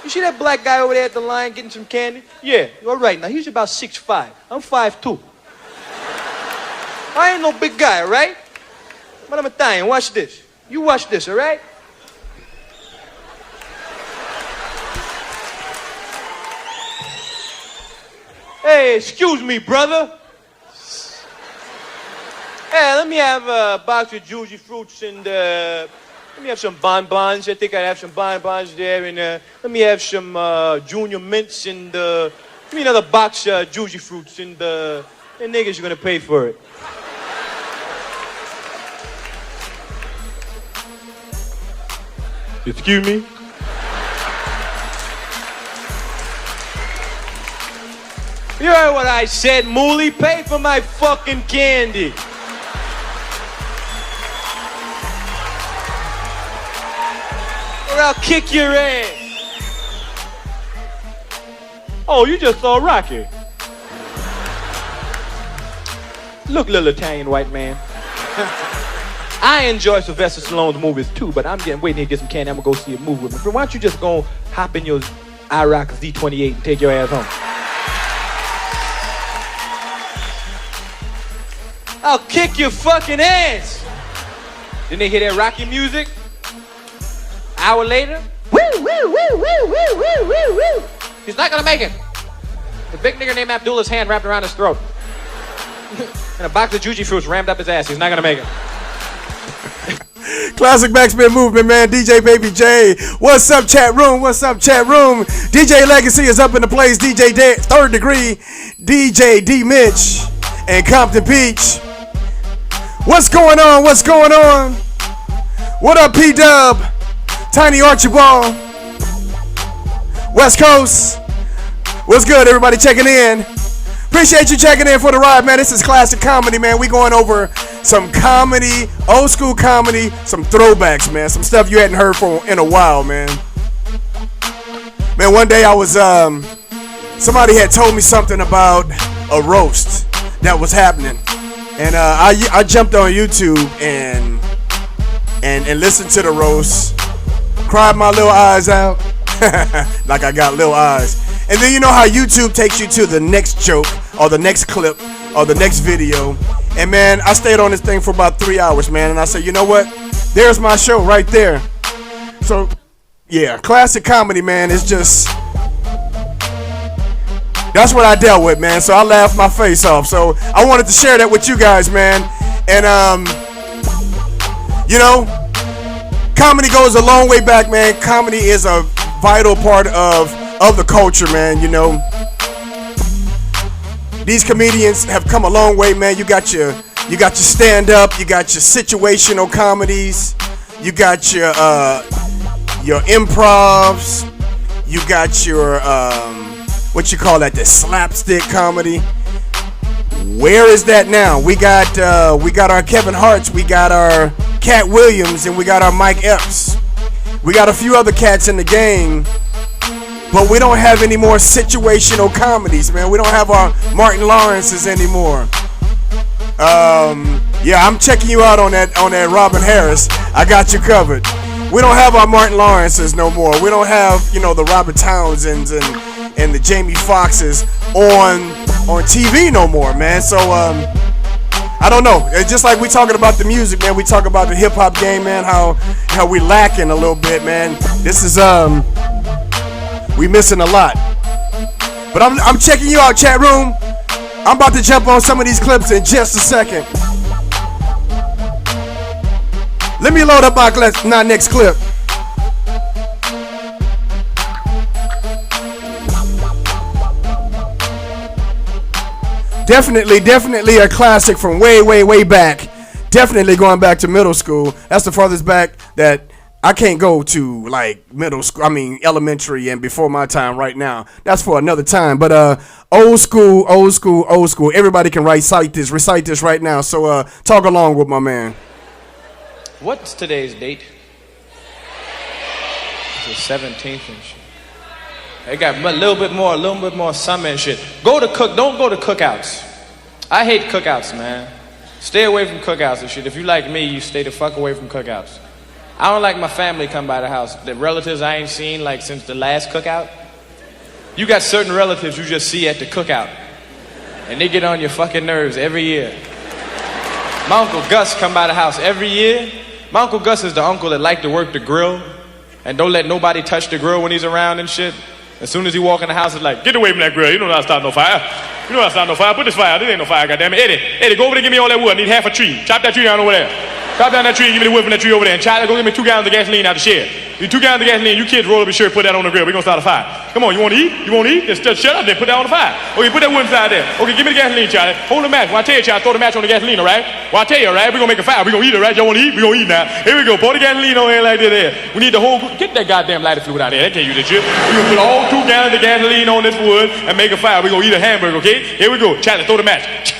You see that black guy over there at the line getting some candy? Yeah, all right. Now, he's about 6'5". I'm 5'2". I ain't no big guy, all right? But I'm Italian. Watch this. You watch this, all right? Hey, excuse me, brother. Hey, let me have a box of juicy fruits and let me have some bonbons. I think I'd have some bonbons there, and let me have some junior mints and give me another box of juicy fruits, and the niggas are gonna pay for it. Excuse me? You heard what I said, Moolie? Pay for my fucking candy. Or I'll kick your ass. Oh, you just saw Rocky. Look, little Italian white man. I enjoy Sylvester Stallone's movies too, but I'm waiting to get some candy. I'm gonna go see a movie with me. Why don't you just go hop in your IROC Z28 and take your ass home? I'll kick your fucking ass. Didn't they hear that Rocky music? Hour later, woo, woo, woo, woo, woo, woo, woo, woo. He's not gonna make it. The big nigger named Abdullah's hand wrapped around his throat. And a box of juicy fruits rammed up his ass. He's not gonna make it. Classic Backspin Movement, man. DJ Baby J. What's up, chat room? What's up, chat room? DJ Legacy is up in the place. DJ Third Degree, DJ D Mitch, and Compton Peach. What's going on? What's going on? What up, P-Dub? Tiny Archibald. West Coast. What's good, everybody checking in? Appreciate you checking in for the ride, man. This is classic comedy, man. We going over some comedy, old school comedy, some throwbacks, man. Some stuff you hadn't heard for in a while, man. Man, one day I was, somebody had told me something about a roast that was happening. And I jumped on YouTube and listened to the roast, cried my little eyes out, like I got little eyes. And then you know how YouTube takes you to the next joke or the next clip or the next video. And man, I stayed on this thing for about 3 hours, man. And I said, you know what? There's my show right there. So yeah, classic comedy, man. It's just, that's what I dealt with, man. So I laughed my face off. So I wanted to share that with you guys, man. And you know, comedy goes a long way back, man. Comedy is a vital part of the culture, man. You know, these comedians have come a long way, man. You got your stand up, you got your situational comedies, you got your improvs, you got your what you call that, the slapstick comedy. Where is that now? We got our Kevin Harts, we got our Cat Williams, and we got our Mike Epps. We got a few other cats in the game, but we don't have any more situational comedies, man. We don't have our Martin Lawrences anymore. Yeah, I'm checking you out on that Robin Harris. I got you covered. We don't have our Martin Lawrences no more. We don't have, you know, the Robert Townsends and the Jamie Foxxes on TV no more, man. So I don't know. It's just like we talking about the music, man. We talk about the hip hop game, man. How we lacking a little bit, man. This is we missing a lot. But I'm checking you out, chat room. I'm about to jump on some of these clips in just a second. Let me load up my next clip. Definitely a classic from way back. Definitely going back to middle school. That's the farthest back that I can't go to like middle school, I mean elementary and before my time right now. That's for another time. But old school. Everybody can recite this right now. So talk along with my man. What's today's date? It's the 17th and shit. They got a little bit more summer and shit. Don't go to cookouts. I hate cookouts, man. Stay away from cookouts and shit. If you like me, you stay the fuck away from cookouts. I don't like my family come by the house. The relatives I ain't seen like since the last cookout. You got certain relatives you just see at the cookout. And they get on your fucking nerves every year. My Uncle Gus come by the house every year. My Uncle Gus is the uncle that like to work the grill and don't let nobody touch the grill when he's around and shit. As soon as he walk in the house, it's like, get away from that grill. You don't know how to start no fire. You know how to start no fire. Put this fire out. This ain't no fire, goddammit. Eddie, go over there and give me all that wood. I need half a tree. Chop that tree down over there. Chop down that tree and give me the wood from that tree over there. And Charlie, go get me 2 gallons of gasoline out the shed. You 2 gallons of gasoline. You kids roll up your shirt, put that on the grill. We're going to start a fire. Come on, you want to eat? You want to eat? Just shut up there. Put that on the fire. Okay, put that wood inside there. Okay, give me the gasoline, Charlie. Hold the match. When I tell you, Charlie, throw the match on the gasoline, all right? Well, I tell you, all right? We're going to make a fire. We're going to eat, all right? Y'all want to eat? We're going to eat now. Here we go. Pour the gasoline on there like this there. We need the whole... Get that goddamn lighter fluid out there. They can't use that shit. We're going to put all 2 gallons of gasoline on this wood and make a fire. We're going to eat a hamburger, okay? Here we go. Charlie, throw the match.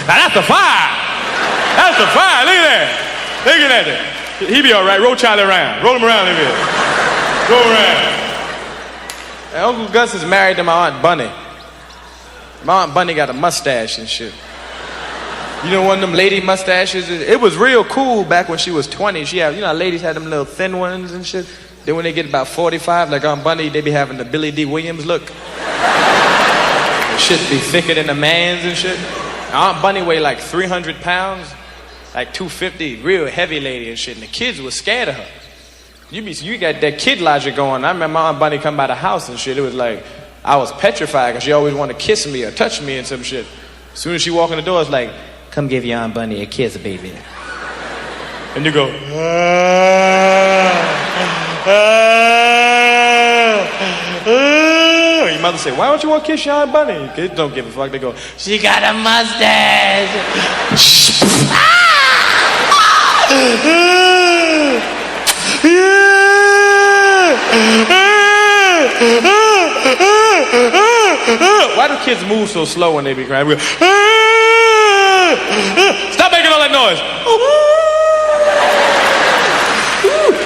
Now that's a fire. That's a fire. Look at that. Look at that. He be all right. Roll Charlie around. Roll him around a bit. Roll around. And Uncle Gus is married to my Aunt Bunny. My Aunt Bunny got a mustache and shit. You know, one of them lady mustaches? It was real cool back when she was 20. She had, you know, ladies had them little thin ones and shit. Then when they get about 45, like Aunt Bunny, they be having the Billy D. Williams look. Shit be thicker than a man's and shit. Aunt Bunny weighed like 300 pounds. Like 250, real heavy lady and shit. And the kids was scared of her. You got that kid logic going. I remember my Aunt Bunny come by the house and shit. It was like, I was petrified because she always wanted to kiss me or touch me and some shit. As soon as she walked in the door, it's like, come give your Aunt Bunny a kiss, baby. And you go, your mother say, why don't you want to kiss your Aunt Bunny? Kids don't give a fuck. They go, she got a mustache. Why do kids move so slow when they be crying? Stop making all that noise.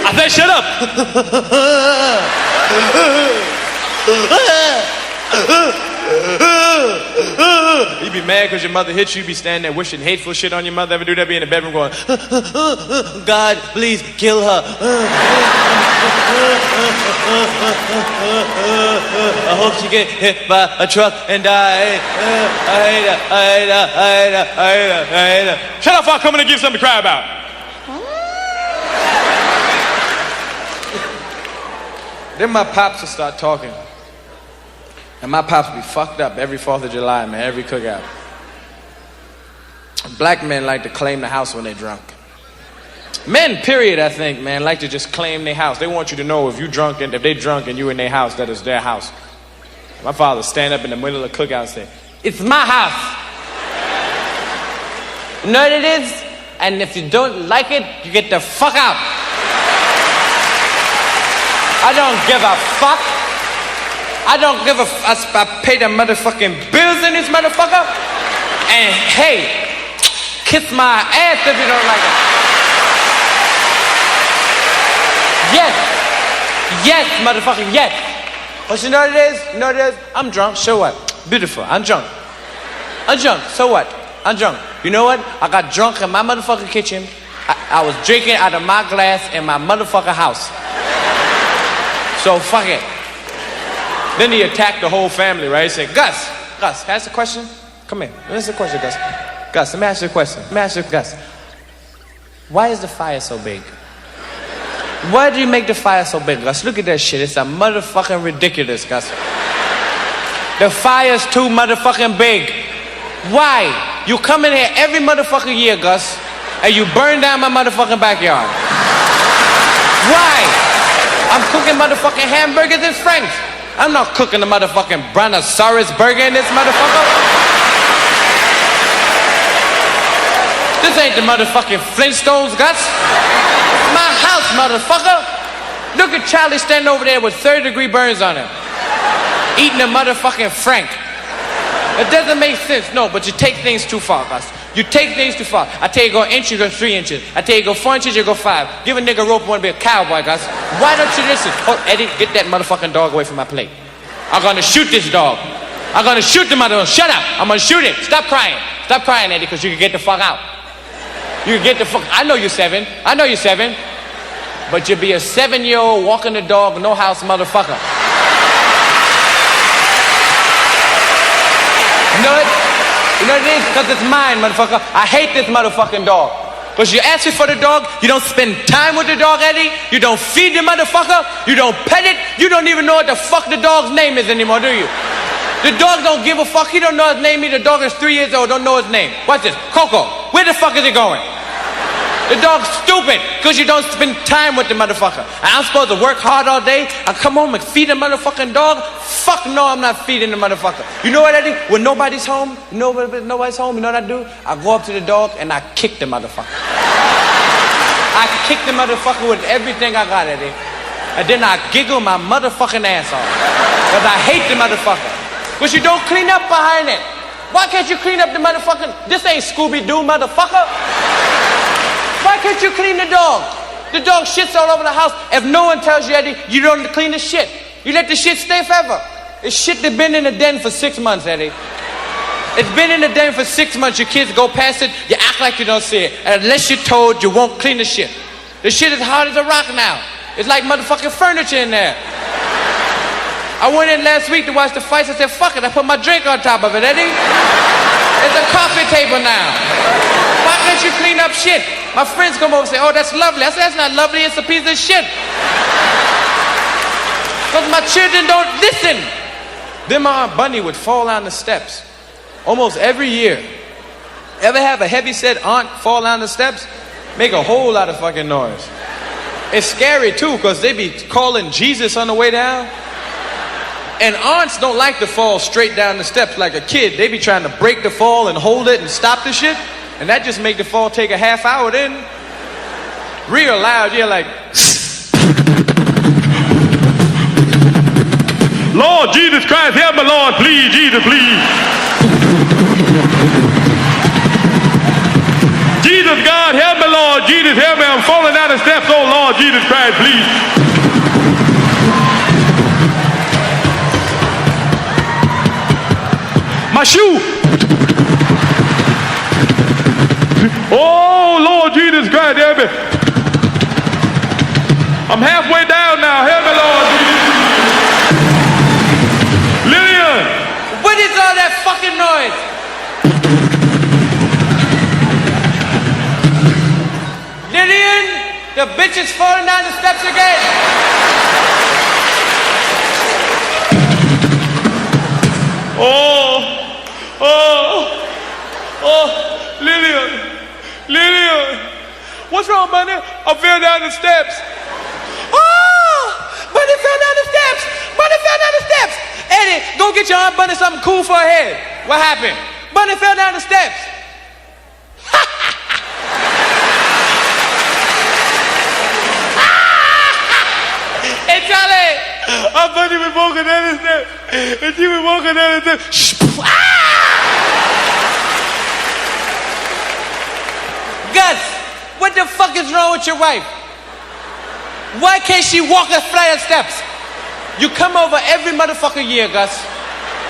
I said shut up. You be mad because your mother hit you. You be standing there wishing hateful shit on your mother. Ever do that? Be in the bedroom going, God, please kill her. I hope she get hit by a truck and die. I hate her. I hate her. I hate her. I hate her. I hate her. Shut up! I'll come in and give something to cry about. Then my pops will start talking. And my pops be fucked up every 4th of July, man, every cookout. Black men like to claim the house when they're drunk. Men, period, I think, man, like to just claim their house. They want you to know if you drunk and if they drunk and you in their house, that is their house. My father stand up in the middle of the cookout and say, it's my house. You know what it is? And if you don't like it, you get the fuck out. I don't give a fuck. I don't give a fuck. I pay the motherfucking bills in this motherfucker. And hey, kiss my ass if you don't like it. Yes. Yes, motherfucking yes. But you know what it is? You know what it is? I'm drunk. So what? Beautiful. I'm drunk. I'm drunk. So what? I'm drunk. You know what? I got drunk in my motherfucking kitchen. I was drinking out of my glass in my motherfucking house. So fuck it. Then he attacked the whole family, right? He said, Gus, ask a question. Come here. Ask a question, Gus. Gus, let me ask you a question. Let me ask you, Gus. Why is the fire so big? Why do you make the fire so big, Gus? Look at that shit. It's a motherfucking ridiculous, Gus. The fire's too motherfucking big. Why? You come in here every motherfucking year, Gus, and you burn down my motherfucking backyard. Why? I'm cooking motherfucking hamburgers and franks. I'm not cooking a motherfucking brontosaurus burger in this motherfucker. This ain't the motherfucking Flintstones, Gus. It's my house, motherfucker. Look at Charlie standing over there with 30-degree burns on him. Eating a motherfucking Frank. It doesn't make sense, no, but you take things too far, Gus. You take things too far. I tell you go an inch, you go 3 inches. I tell you go 4 inches, you go 5. Give a nigga a rope, want to be a cowboy, Gus. Why don't you listen? Oh, Eddie, get that motherfucking dog away from my plate. I'm gonna shoot this dog. I'm gonna shoot the motherfucker. Shut up. I'm gonna shoot it. Stop crying. Stop crying, Eddie, because you can get the fuck out. You can get the fuck. I know you're 7. I know you're 7. But you'll be a 7-year-old walking the dog, no house motherfucker. You know it? You know what it is? Because it's mine, motherfucker. I hate this motherfucking dog. Because you ask me for the dog, you don't spend time with the dog, Eddie. You don't feed the motherfucker. You don't pet it. You don't even know what the fuck the dog's name is anymore, do you? The dog don't give a fuck. He don't know his name either. The dog is 3 years old, don't know his name. Watch this. Coco, where the fuck is he going? The dog's stupid because you don't spend time with the motherfucker. And I'm supposed to work hard all day. I come home and feed the motherfucking dog. Fuck no, I'm not feeding the motherfucker. You know what I do? When nobody's home, you know what I do? I go up to the dog and I kick the motherfucker. I kick the motherfucker with everything I got, Eddie. And then I giggle my motherfucking ass off. Because I hate the motherfucker. Because you don't clean up behind it. Why can't you clean up the motherfucking... This ain't Scooby-Doo, motherfucker. Why can't you clean the dog? The dog shits all over the house. If no one tells you, Eddie, you don't clean the shit. You let the shit stay forever. It's shit that's been in the den for 6 months, Eddie. It's been in the den for 6 months. Your kids go past it, you act like you don't see it. And unless you're told, you won't clean the shit. The shit is hard as a rock now. It's like motherfucking furniture in there. I went in last week to watch the fights. I said, fuck it, I put my drink on top of it, Eddie. It's a coffee table now. Why can't you clean up shit? My friends come over and say, oh, that's lovely. I said, that's not lovely, it's a piece of shit. Because my children don't listen. Then my Aunt Bunny would fall down the steps almost every year. Ever have a heavy-set aunt fall down the steps? Make a whole lot of fucking noise. It's scary too, because they be calling Jesus on the way down. And aunts don't like to fall straight down the steps like a kid. They be trying to break the fall and hold it and stop the shit. And that just make the fall take a half hour then. Real loud, you're like... Lord Jesus Christ, help me, Lord, please, Jesus, please. Jesus, God, help me, Lord, Jesus, help me. I'm falling down the steps, oh Lord, Jesus Christ, please. My shoe. Oh, Lord Jesus Christ, help me. I'm halfway down now. Help me, Lord Jesus. Lillian. What is all that fucking noise? Lillian, the bitch is falling down the steps again. Lillian, what's wrong, Bunny? I fell down the steps. Bunny fell down the steps. Bunny fell down the steps. Eddie, go get your Aunt Bunny something cool for her head. What happened? Bunny fell down the steps. Hey, Charlie. Aunt Bunny was walking down the steps. And she was walking down the steps. Gus, what the fuck is wrong with your wife? Why can't she walk a flight of steps? You come over every motherfucking year, Gus,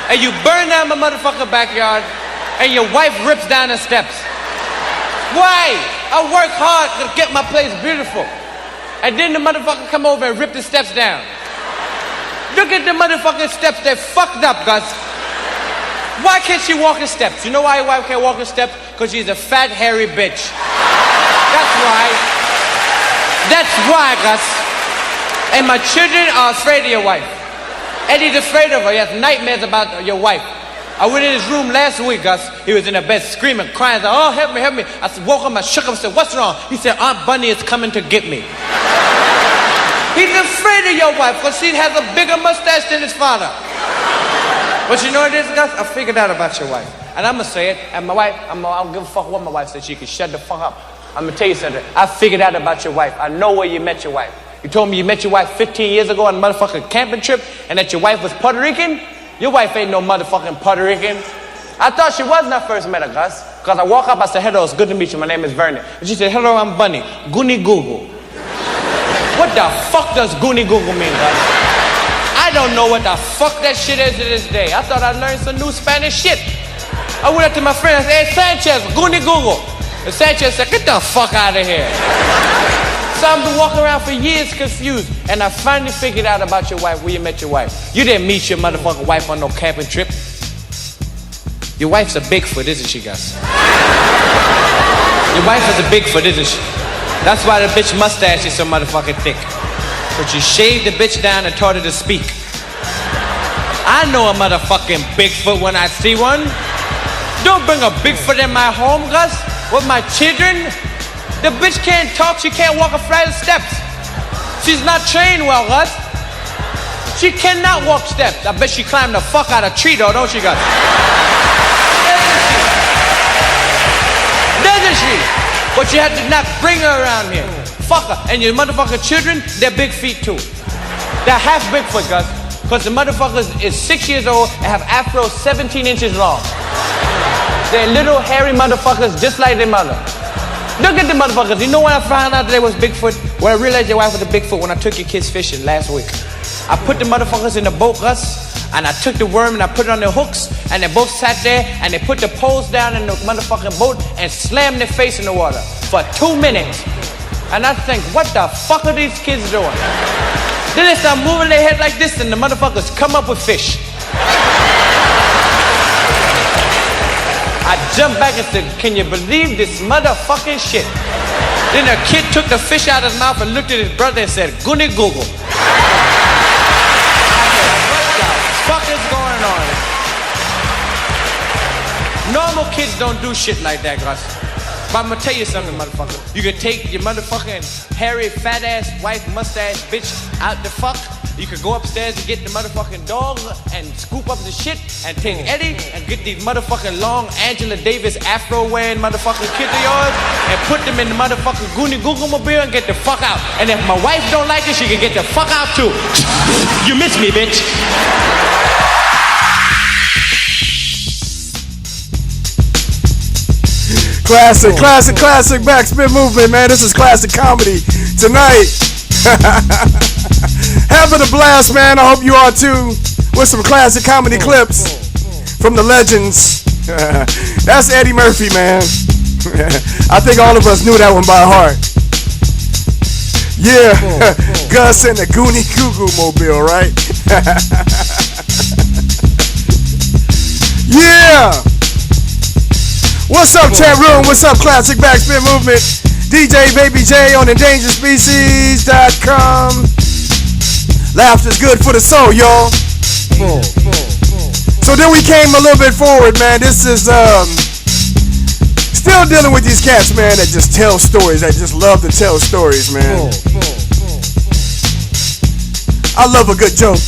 and you burn down my motherfucking backyard, and your wife rips down the steps. Why? I work hard to get my place beautiful, and then the motherfucker come over and rip the steps down. Look at the motherfucking steps, they're fucked up, Gus. Why can't she walk the steps? You know why your wife can't walk the steps? Because she's a fat, hairy bitch. That's why. That's why, Gus. And my children are afraid of your wife. Eddie's afraid of her. He has nightmares about your wife. I went in his room last week, Gus. He was in the bed screaming, crying. Said, oh, help me, help me. I woke him, I shook him, said, what's wrong? He said, Aunt Bunny is coming to get me. He's afraid of your wife because she has a bigger mustache than his father. But you know what it is, Gus? I figured out about your wife. And I'm gonna say it, and my wife, I don't give a fuck what my wife said. She can shut the fuck up. I'm gonna tell you something. I figured out about your wife. I know where you met your wife. You told me you met your wife 15 years ago on a motherfucking camping trip, and that your wife was Puerto Rican? Your wife ain't no motherfucking Puerto Rican. I thought she was when I first met her, Gus. Because I walk up, I said, hello, it's good to meet you. My name is Vernon. And she said, hello, I'm Bunny. Goonie Google. What the fuck does Goonie Google mean, Gus? I don't know what the fuck that shit is to this day. I thought I learned some new Spanish shit. I went up to my friend and said, hey, Sanchez, Goonie Google. And Sanchez said, get the fuck out of here. So I've been walking around for years confused. And I finally figured out about your wife, where you met your wife. You didn't meet your motherfucking wife on no camping trip. Your wife's a Bigfoot, isn't she, Gus? Your wife is a Bigfoot, isn't she? That's why the bitch mustache is so motherfucking thick. But you shaved the bitch down and taught her to speak. I know a motherfucking Bigfoot when I see one. Don't bring a Bigfoot in my home, Gus, with my children. The bitch can't talk, she can't walk a flight of steps. She's not trained well, Gus. She cannot walk steps. I bet she climbed the fuck out of a tree though, don't she, Gus? Doesn't she? But you have to not bring her around here. Fuck her. And your motherfucking children, they're big feet too. They're half Bigfoot, Gus. Because the motherfuckers is 6 years old and have afros 17 inches long. They're little hairy motherfuckers just like their mother. Look at the motherfuckers. You know when I found out they was Bigfoot? When I realized your wife was a Bigfoot when I took your kids fishing last week. I put the motherfuckers in the boat, Gus. And I took the worm and I put it on their hooks, and they both sat there and they put the poles down in the motherfucking boat and slammed their face in the water for 2 minutes. And I think, what the fuck are these kids doing? Then they start moving their head like this and the motherfuckers come up with fish. I jumped back and said, can you believe this motherfucking shit? Then a kid took the fish out of his mouth and looked at his brother and said, Goonie Google. What is going on? Normal kids don't do shit like that, Gus. But I'm gonna tell you something, motherfucker. You can take your motherfucking hairy, fat ass, wife, mustache, bitch out the fuck. You can go upstairs and get the motherfucking dog and scoop up the shit and take Eddie and get these motherfucking long Angela Davis afro wearing motherfucking kids of yours and put them in the motherfucking Goonie Google mobile and get the fuck out. And if my wife don't like it, she can get the fuck out too. You miss me, bitch. Classic Backspin Movement, man. This is classic comedy tonight. Having a blast, man. I hope you are too, with some classic comedy clips from the legends. That's Eddie Murphy, man. I think all of us knew that one by heart. Yeah, Gus and the Goonie Google mobile, right? Yeah. What's up, chat room? What's up, classic Backspin Movement? DJ Baby J on EndangeredSpecies.com. Laughter's good for the soul, y'all. So then we came a little bit forward, man. This is still dealing with these cats, man, that just tell stories. That just love to tell stories, man. I love a good joke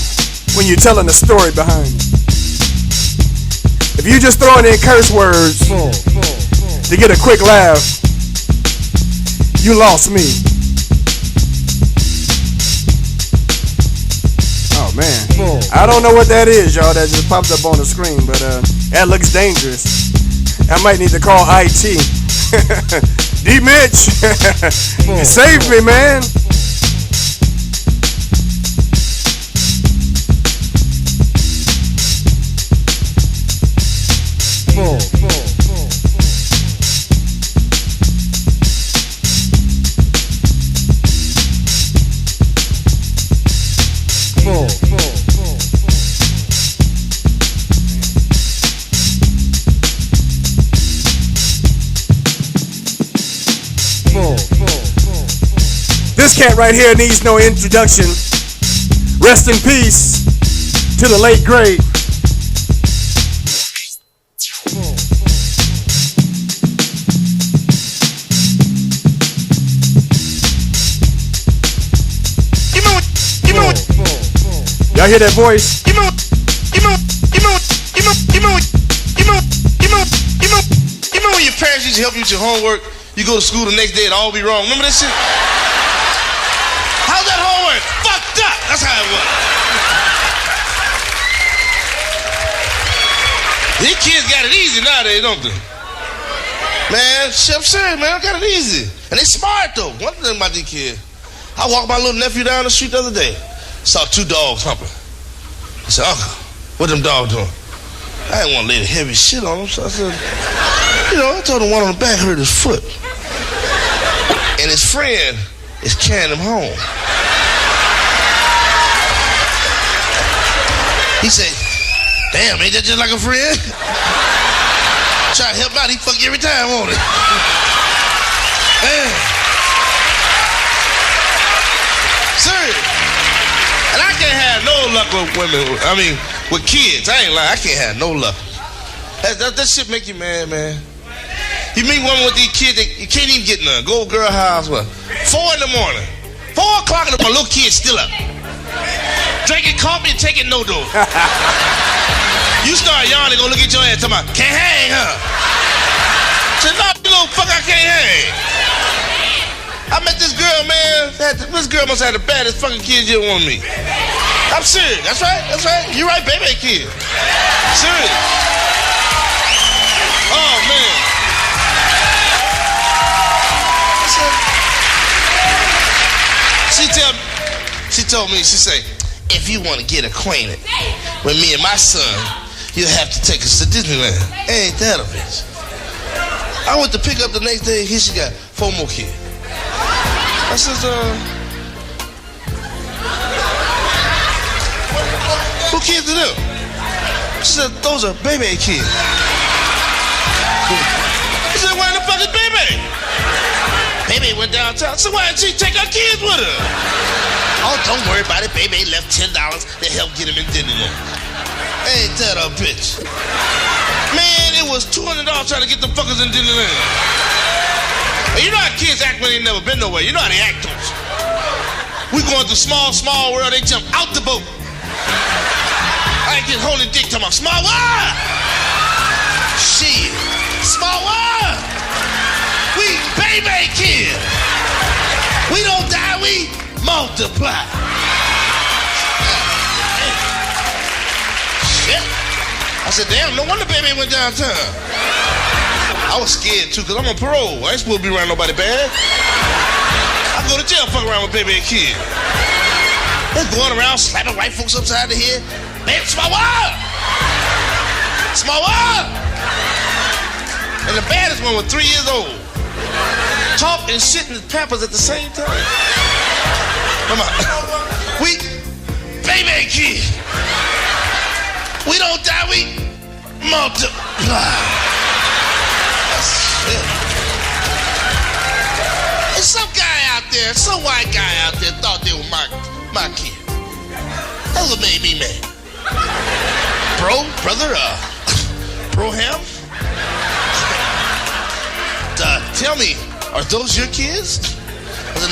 when you're telling a story behind it. If you just throwing in curse words to get a quick laugh, you lost me. Oh man, I don't know what that is, y'all. That just popped up on the screen, but that looks dangerous. I might need to call IT. D Mitch, you saved me, man. This cat right here needs no introduction. Rest in peace to the late great. Y'all hear that voice? when your parents used to help you with your homework, you go to school the next day, it all be wrong. Remember that shit? How's that homework? Fucked up. That's how it was. These kids got it easy nowadays, don't they? Man, shit, I'm serious, man. I got it easy. And they smart, though. One thing about these kids. I walked my little nephew down the street the other day. Saw 2 dogs humping. I said, Uncle, what them dogs doing? I didn't want to lay the heavy shit on them, so I said, I told him one on the back hurt his foot. And his friend is carrying him home. He said, damn, ain't that just like a friend? Try to help out, he fuck you every time, won't he? Man. Serious. And I can't have no luck with women, with kids. I ain't lying, I can't have no luck. That shit make you mad, man. You meet women with these kids, you can't even get none. Go to girl house, what? 4 in the morning. 4 o'clock in the morning, little kid's still up. Drinking coffee and taking no dough. You start yawning, go look at your ass, talking about, can't hang, huh? Say, no, you little fuck, I can't hang. I met this girl, man. This girl must have the baddest fucking kids you want me. I'm serious. That's right. That's right. You're right, baby kid. Serious. Oh, man. She told me, she said, if you want to get acquainted with me and my son, you'll have to take us to Disneyland. Ain't that a bitch? I went to pick up the next day, here she got 4 more kids. I said, who kids are them? She said, those are baby kids. She said, where the fuck is baby? Baby went downtown. So why didn't she take her kids with her? Oh, don't worry about it. Baby left $10 to help get him in Disneyland. Ain't that a bitch? Man, it was $200 trying to get the fuckers in Disneyland. You know how kids act when they never been nowhere. You know how they act, don't you? We going through small world, they jump out the boat. I ain't get holding dick talking about small world. Shit. Small world. We baby kids. We don't die, we multiply. Shit. I said, damn, no wonder baby went downtown. I was scared too, cause I'm on parole. I ain't supposed to be around nobody bad. I go to jail, fuck around with baby and kid. They're going around slapping white folks upside the head. Man, small world! Small world! And the baddest one was 3 years old. Talk and shit in his pampers at the same time. Come on. We baby and kid. We don't die, we multiply. There's some guy out there, some white guy out there thought they were my kid. That's what made me mad. Brother, Broham? Tell me, are those your kids? I said,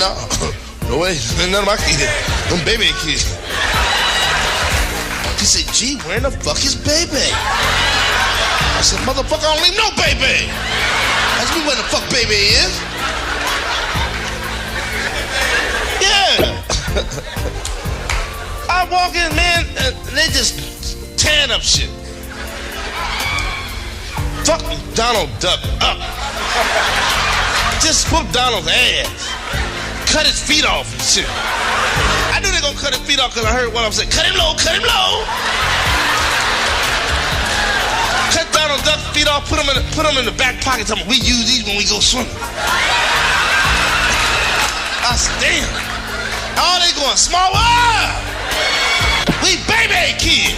no way, none of my kids. Them baby kids. He said, gee, where in the fuck is baby? I said, motherfucker, I don't even know baby. Ask me where the fuck baby is. Yeah. I walk in, man, and they just tearing up shit. Fuck Donald Duck up. Just whoop Donald's ass. Cut his feet off and shit. I knew they gonna cut his feet off because I heard one of them say, cut him low, cut him low. Cut Donald Duck's feet off, put them in the back pocket. Tell me, we use these when we go swimming. I said, damn. Oh, they going small world. We baby kids.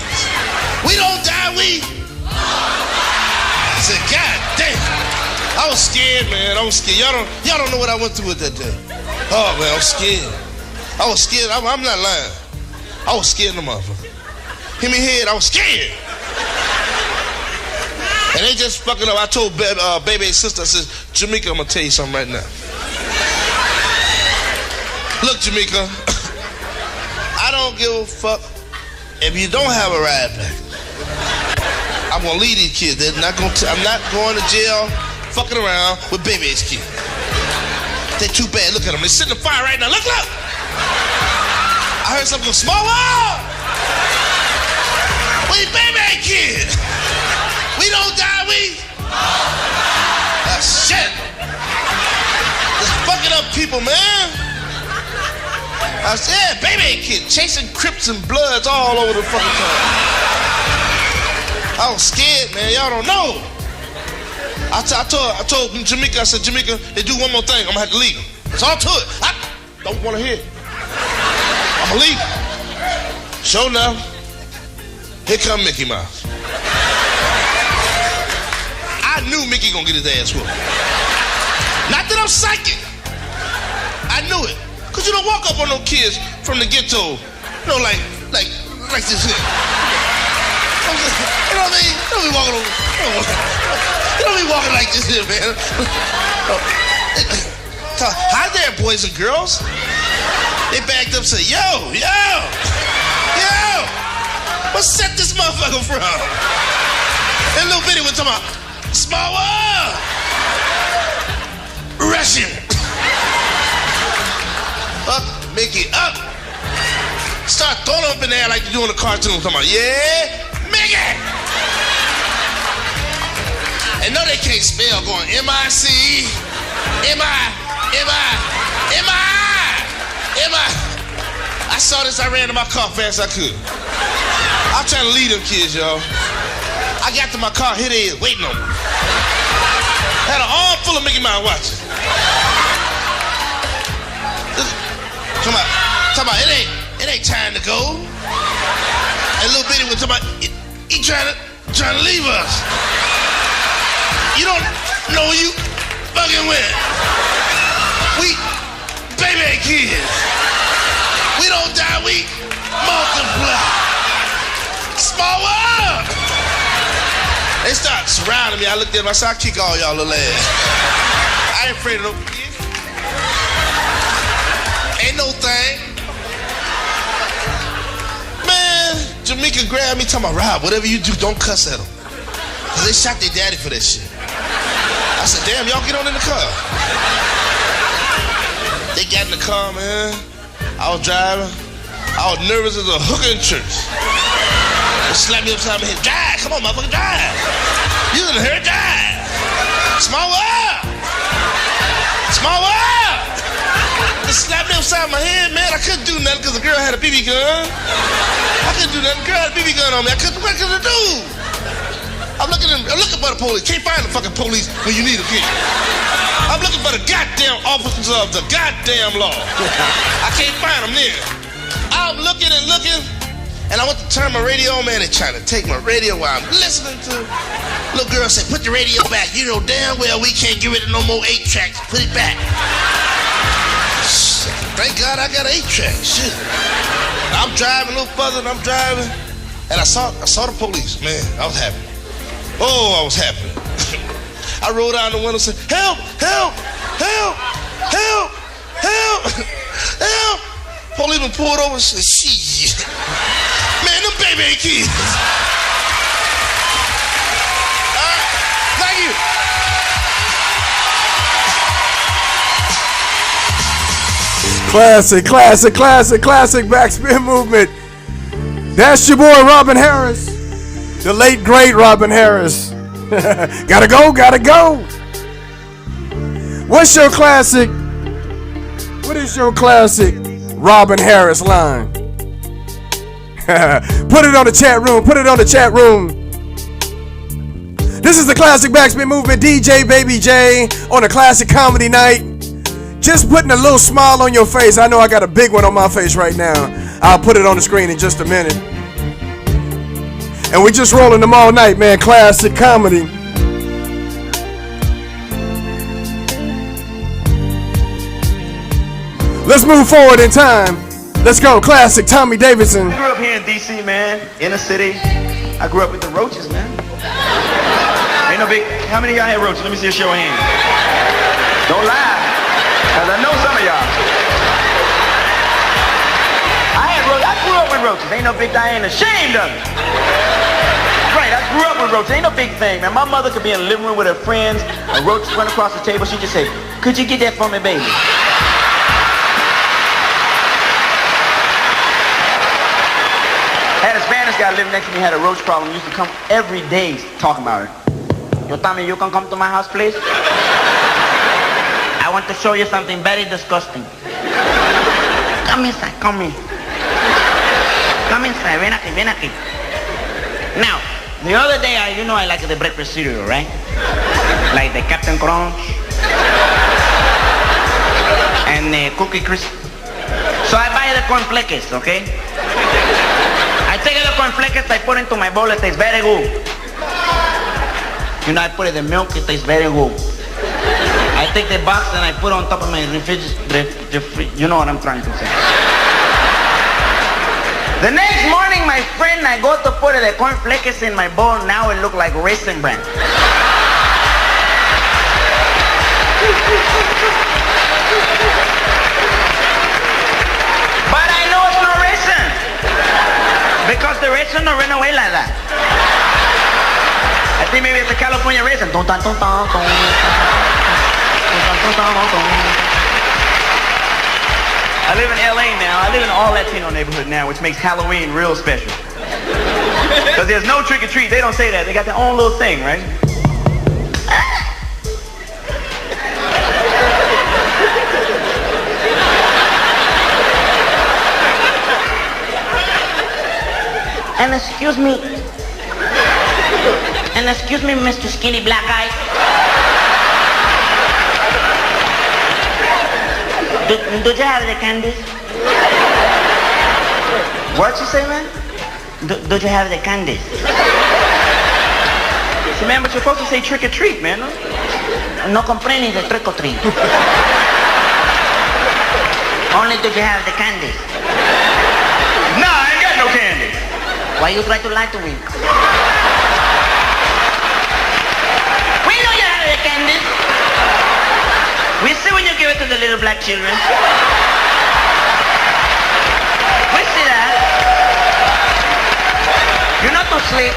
We don't die, we. I said, God damn. I was scared, man. I was scared. Y'all don't know what I went through with that day. Oh, man, I was scared. I was scared. I'm not lying. I was scared of the motherfucker. Hit me head, I was scared. And they just fucking up. I told baby's sister, I said, Jamaica, I'm gonna tell you something right now. Look, Jamaica, I don't give a fuck if you don't have a ride back. I'm gonna leave these kids. I'm not going to jail fucking around with baby-age kids. They too bad. Look at them. They sitting in the fire right now. Look, look. I heard something go, small world. We baby-age kids. We don't die, we. Shit. Just fucking up people, man. I said, baby kid, chasing Crips and Bloods all over the fucking time. I was scared, man. Y'all don't know. I told Jamaica, I said, Jamaica, they do one more thing. I'm gonna have to leave. That's all to it. I don't want to hear it. I'm gonna leave. Sure enough, here come Mickey Mouse. I knew Mickey gonna get his ass whooped. Not that I'm psychic. I knew it. Cause you don't walk up on no kids from the ghetto, you know, like this here. You know what I mean? You don't be walking over. You don't be walking like this here, man. Hi there, boys and girls. They backed up and said, yo, what's set this motherfucker from? And little bitty was talking about, small world. Russian. Up, Mickey, up. Start throwing up in the air like you do in the cartoon. Talking about, yeah, Mickey. And no, they can't spell. Going M-I-C, M-I. I saw this. I ran to my car fast as I could. I'm trying to lead them kids, y'all. I got to my car. Here they is, waiting on me. Had an arm full of Mickey Mouse watches. Come on, it ain't time to go. And little bitty was talking about, he trying to leave us. You don't know you fucking with. We baby kids. We don't die, we multiply. Small world. They start surrounding me. I looked at them, I said, I'll kick all y'all little ass. I ain't afraid of no kids. Ain't no thing. Man, Jamaica grabbed me, talking about, Rob, whatever you do, don't cuss at them. Cause they shot their daddy for that shit. I said, damn, y'all get on in the car. They got in the car, man. I was driving. I was nervous as a hooker in church. They slapped me upside my head. Drive, come on, motherfucker, drive. You gonna hear it, drive. Small world. Small world. They slapped me upside my head, man. I couldn't do nothing because the girl had a BB gun. I couldn't do nothing. The girl had a BB gun on me. What could I do? I'm looking for the police. Can't find the fucking police when you need a kid. I'm looking for the goddamn officers of the goddamn law. I can't find them there. I'm looking and looking, and I went to turn my radio on, man. They're trying to take my radio while I'm listening to. Little girl said, put the radio back. You know damn well we can't get rid of no more 8 tracks. Put it back. Shit. Thank God I got 8 tracks. Shit. I'm driving a little further than I'm driving, and I saw the police. Man, I was happy. Oh, I was happy. I rolled down the window and said, help, help, help, help, help, help. Policeman pulled over and said, shit. Man, them baby kids. All right, thank you. Classic Backspin Movement. That's your boy Robin Harris. The late great Robin Harris. Gotta go. What's your classic? What is your classic Robin Harris line? Put it on the chat room. This is the classic Backspin Movement, DJ Baby J on a classic comedy night. Just putting a little smile on your face. I know I got a big one on my face right now. I'll put it on the screen in just a minute. And we're just rolling them all night, man. Classic comedy. Let's move forward in time. Let's go. Classic Tommy Davidson. I grew up here in D.C., man. Inner city. I grew up with the roaches, man. Ain't no big... How many of y'all had roaches? Let me see a show of hands. Don't lie. Because I know some of y'all. I grew up with roaches. Ain't no big... I ain't ashamed of it. Right, I grew grew up with roaches. Ain't no big thing, man. My mother could be in the living room with her friends, a roach run across the table. She'd just say, "Could you get that for me, baby?" Had a Spanish guy living next to me, had a roach problem. He used to come every day talking about it. Yo, Tommy, you can come to my house, please? I want to show you something very disgusting. Come inside, come in. Come inside, ven aquí, ven aquí. Now, the other day, you know I like the breakfast cereal, right? Like the Captain Crunch and the Cookie Crisp. So I buy the cornflakes, okay? I take the cornflakes, I put into my bowl, it tastes very good. You know, I put it in the milk, it tastes very good. I take the box and I put it on top of my refrigerator. You know what I'm trying to say. The next morning, my friend, I go to put the cornflakes in my bowl. Now it look like Raisin Bran. But I know it's no raisin. Because the raisin don't run away like that. I think maybe it's a California raisin. I live in LA now. I live in an all Latino neighborhood now, which makes Halloween real special. Because there's no trick or treat. They don't say that. They got their own little thing, right? And excuse me, Mr. Skinny Black Eye. Do you have the candies? What you say, man? Do you have the candies? See, man, but you're supposed to say trick or treat, man. No comprende the trick or treat. Only do you have the candies? No, I ain't got no candy. Why you try to lie to me? We know you have the candies. We see when you give it to the little black children. We see that. You're not too slick.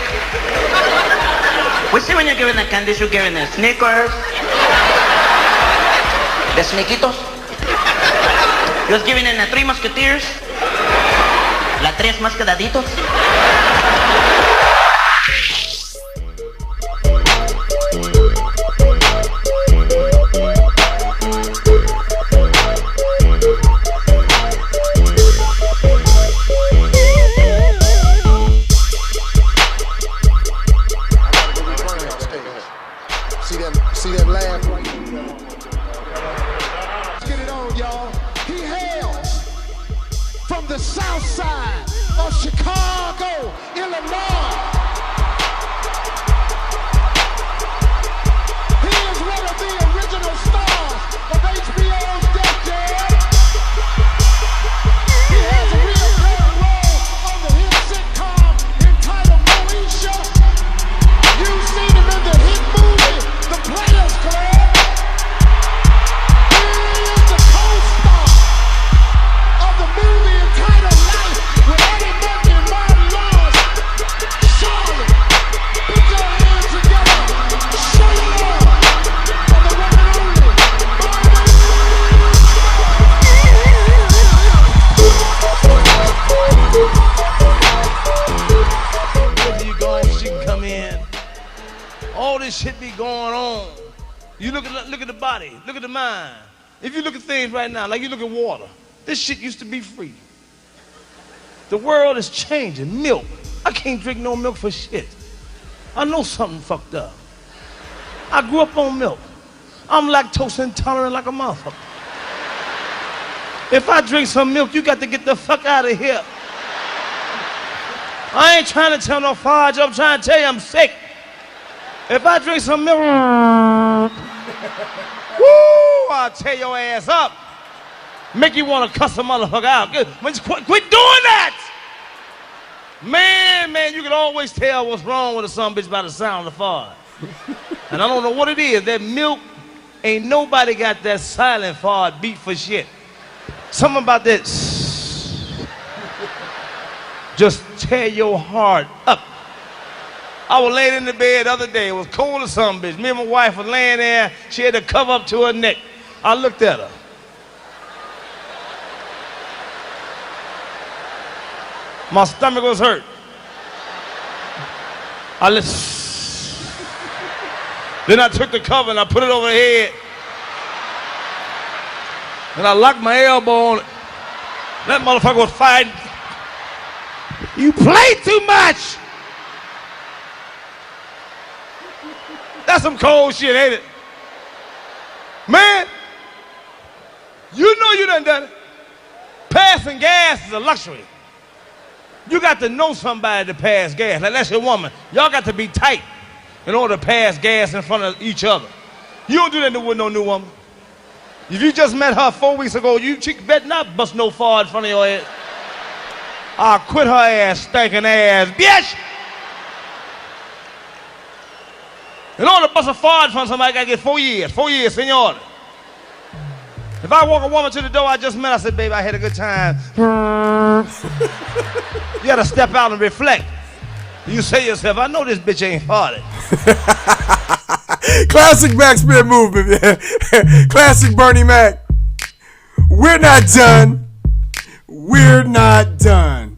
We see when you're giving the candies, you're giving the Snickers, the Snickitos. You're giving them the Three Musketeers, la Tres Mascadaditos. See that laugh right there? Let's get it on, y'all. He hails from the south side of Chicago, Illinois. He is one of the original stars of HBO's Def Jam. He has a recurring role on the hit sitcom entitled Moesha. You've seen him in the hit movie The Players Club. He is the co-star of the movie entitled Life with Eddie Murphy and Martin Lawrence. Charlotte, put your hands together. Show your love for the one and only Whether you go, she can come in. All this shit be going on. You look at the body, look at the mind. If you look at things right now, like you look at water, this shit used to be free. The world is changing. Milk. I can't drink no milk for shit. I know something fucked up. I grew up on milk. I'm lactose intolerant like a motherfucker. If I drink some milk, you got to get the fuck out of here. I ain't trying to tell no fudge. I'm trying to tell you I'm sick. If I drink some milk, woo, I'll tear your ass up. Make you want to cuss a motherfucker out. Quit doing that! Man, you can always tell what's wrong with a son bitch by the sound of the fart. And I don't know what it is. That milk, ain't nobody got that silent fart beat for shit. Something about that just tear your heart up. I was laying in the bed the other day. It was cold as some bitch. Me and my wife was laying there. She had the cover up to her neck. I looked at her. My stomach was hurt. Then I took the cover and I put it over her head. And I locked my elbow on it. That motherfucker was fighting. You play too much. That's some cold shit, ain't it? Man, you know you done it. Passing gas is a luxury. You got to know somebody to pass gas. Like, that's your woman. Y'all got to be tight in order to pass gas in front of each other. You don't do that with no new woman. If you just met her 4 weeks ago, you better not bust no fart in front of your head. I'll quit her ass, stinking ass, bitch! In order to bust a fart in front of somebody, I gotta get 4 years. 4 years, senor. If I walk a woman to the door I just met, I said, baby, I had a good time. You gotta step out and reflect. You say to yourself, I know this bitch ain't farted. Classic Backspin Movement, man. Classic Bernie Mac. We're not done. We're not done.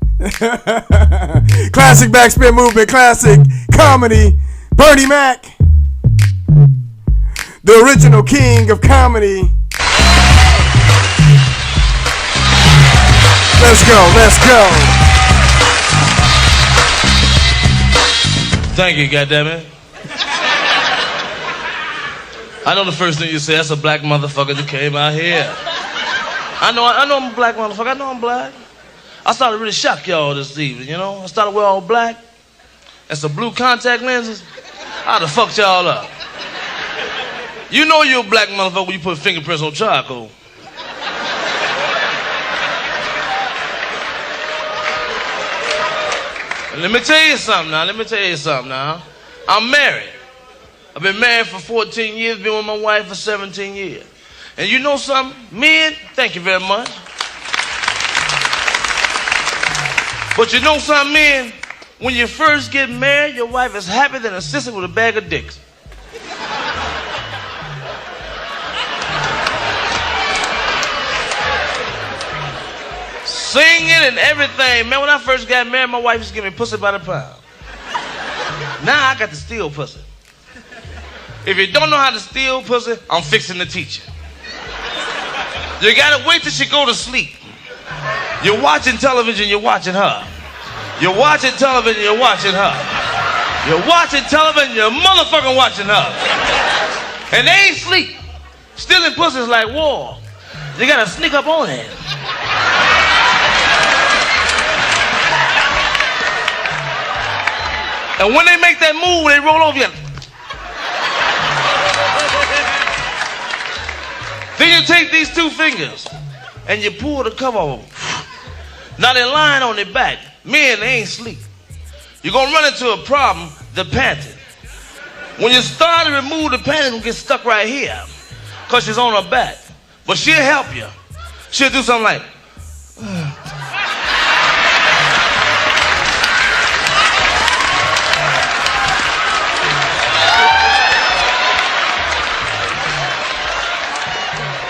Classic Backspin Movement, classic comedy. Bernie Mac, the original king of comedy. Let's go, let's go. Thank you, goddammit. I know the first thing you say, that's a black motherfucker that came out here. I know I'm a black motherfucker. I know I'm black. I started to really shock y'all this evening, you know? I started wearing all black and some blue contact lenses. I'd have fucked y'all up. You know you're a black motherfucker when you put fingerprints on charcoal. Let me tell you something now. I'm married. I've been married for 14 years, been with my wife for 17 years. And you know something? Men, thank you very much. But you know something, men? When you first get married, your wife is happier than a sister with a bag of dicks. Singing and everything. Man, when I first got married, my wife used to give me pussy by the pound. Now I got to steal pussy. If you don't know how to steal pussy, I'm fixing to teach you. You gotta wait till she go to sleep. You're watching television, you're watching her. You're watching television, you're watching her. You're watching television, you're motherfucking watching her. And they ain't sleep. Stealing pussy is like war. You gotta sneak up on it. And when they make that move, they roll over you. Then you take these two fingers and you pull the cover off. Now they're lying on their back. Men, they ain't sleep. You're gonna run into a problem, the panting. When you start to remove the panting, it'll get stuck right here because she's on her back. But she'll help you. She'll do something like,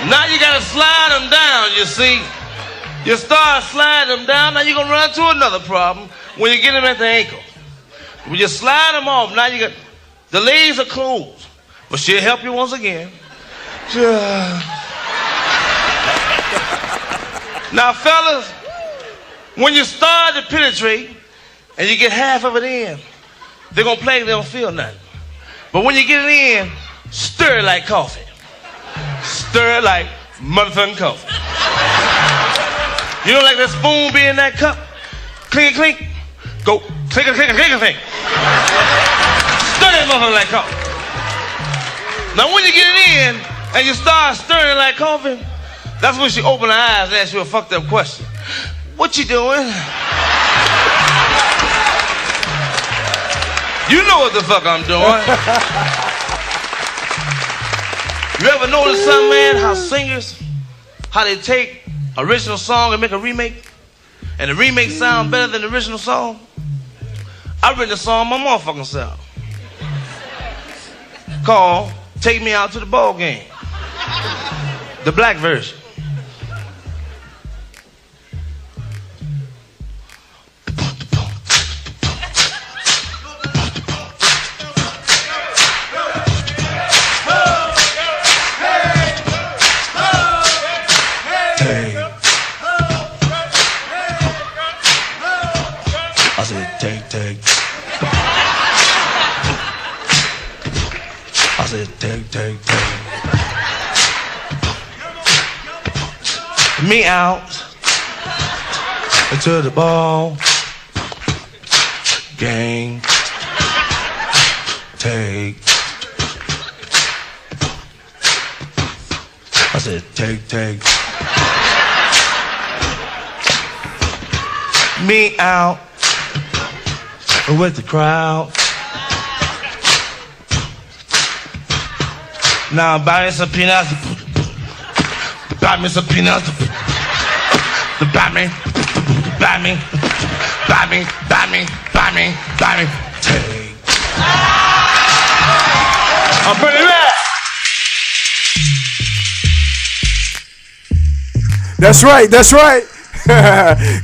now you gotta slide them down, you see. You start sliding them down, now you're gonna run into another problem when you get them at the ankle. When you slide them off, now you got, the legs are closed, but she'll help you once again. Now fellas, when you start to penetrate and you get half of it in, they're gonna play, they don't feel nothing. But when you get it in, stir it like coffee. Stir it like motherfucking coffee. You know, like that spoon be in that cup? Clink, clink. Go, clink, clink, clink, clink. Stir that motherfucker like coffee. Now when you get it in and you start stirring it like coffee, that's when she open her eyes and ask you a fucked up question. What you doing? You know what the fuck I'm doing. You ever notice something, man, how singers, how they take original song and make a remake, and the remake sound better than the original song? I written a song my motherfucking self. Called Take Me Out to the Ball Game. The black version. I said, take. I said, take. Me out to the ball game. Take. I said, take. Me out with the crowd. Now buy me some peanuts. Buy me some peanuts. Buy me. Take. I'm pretty mad. That's right.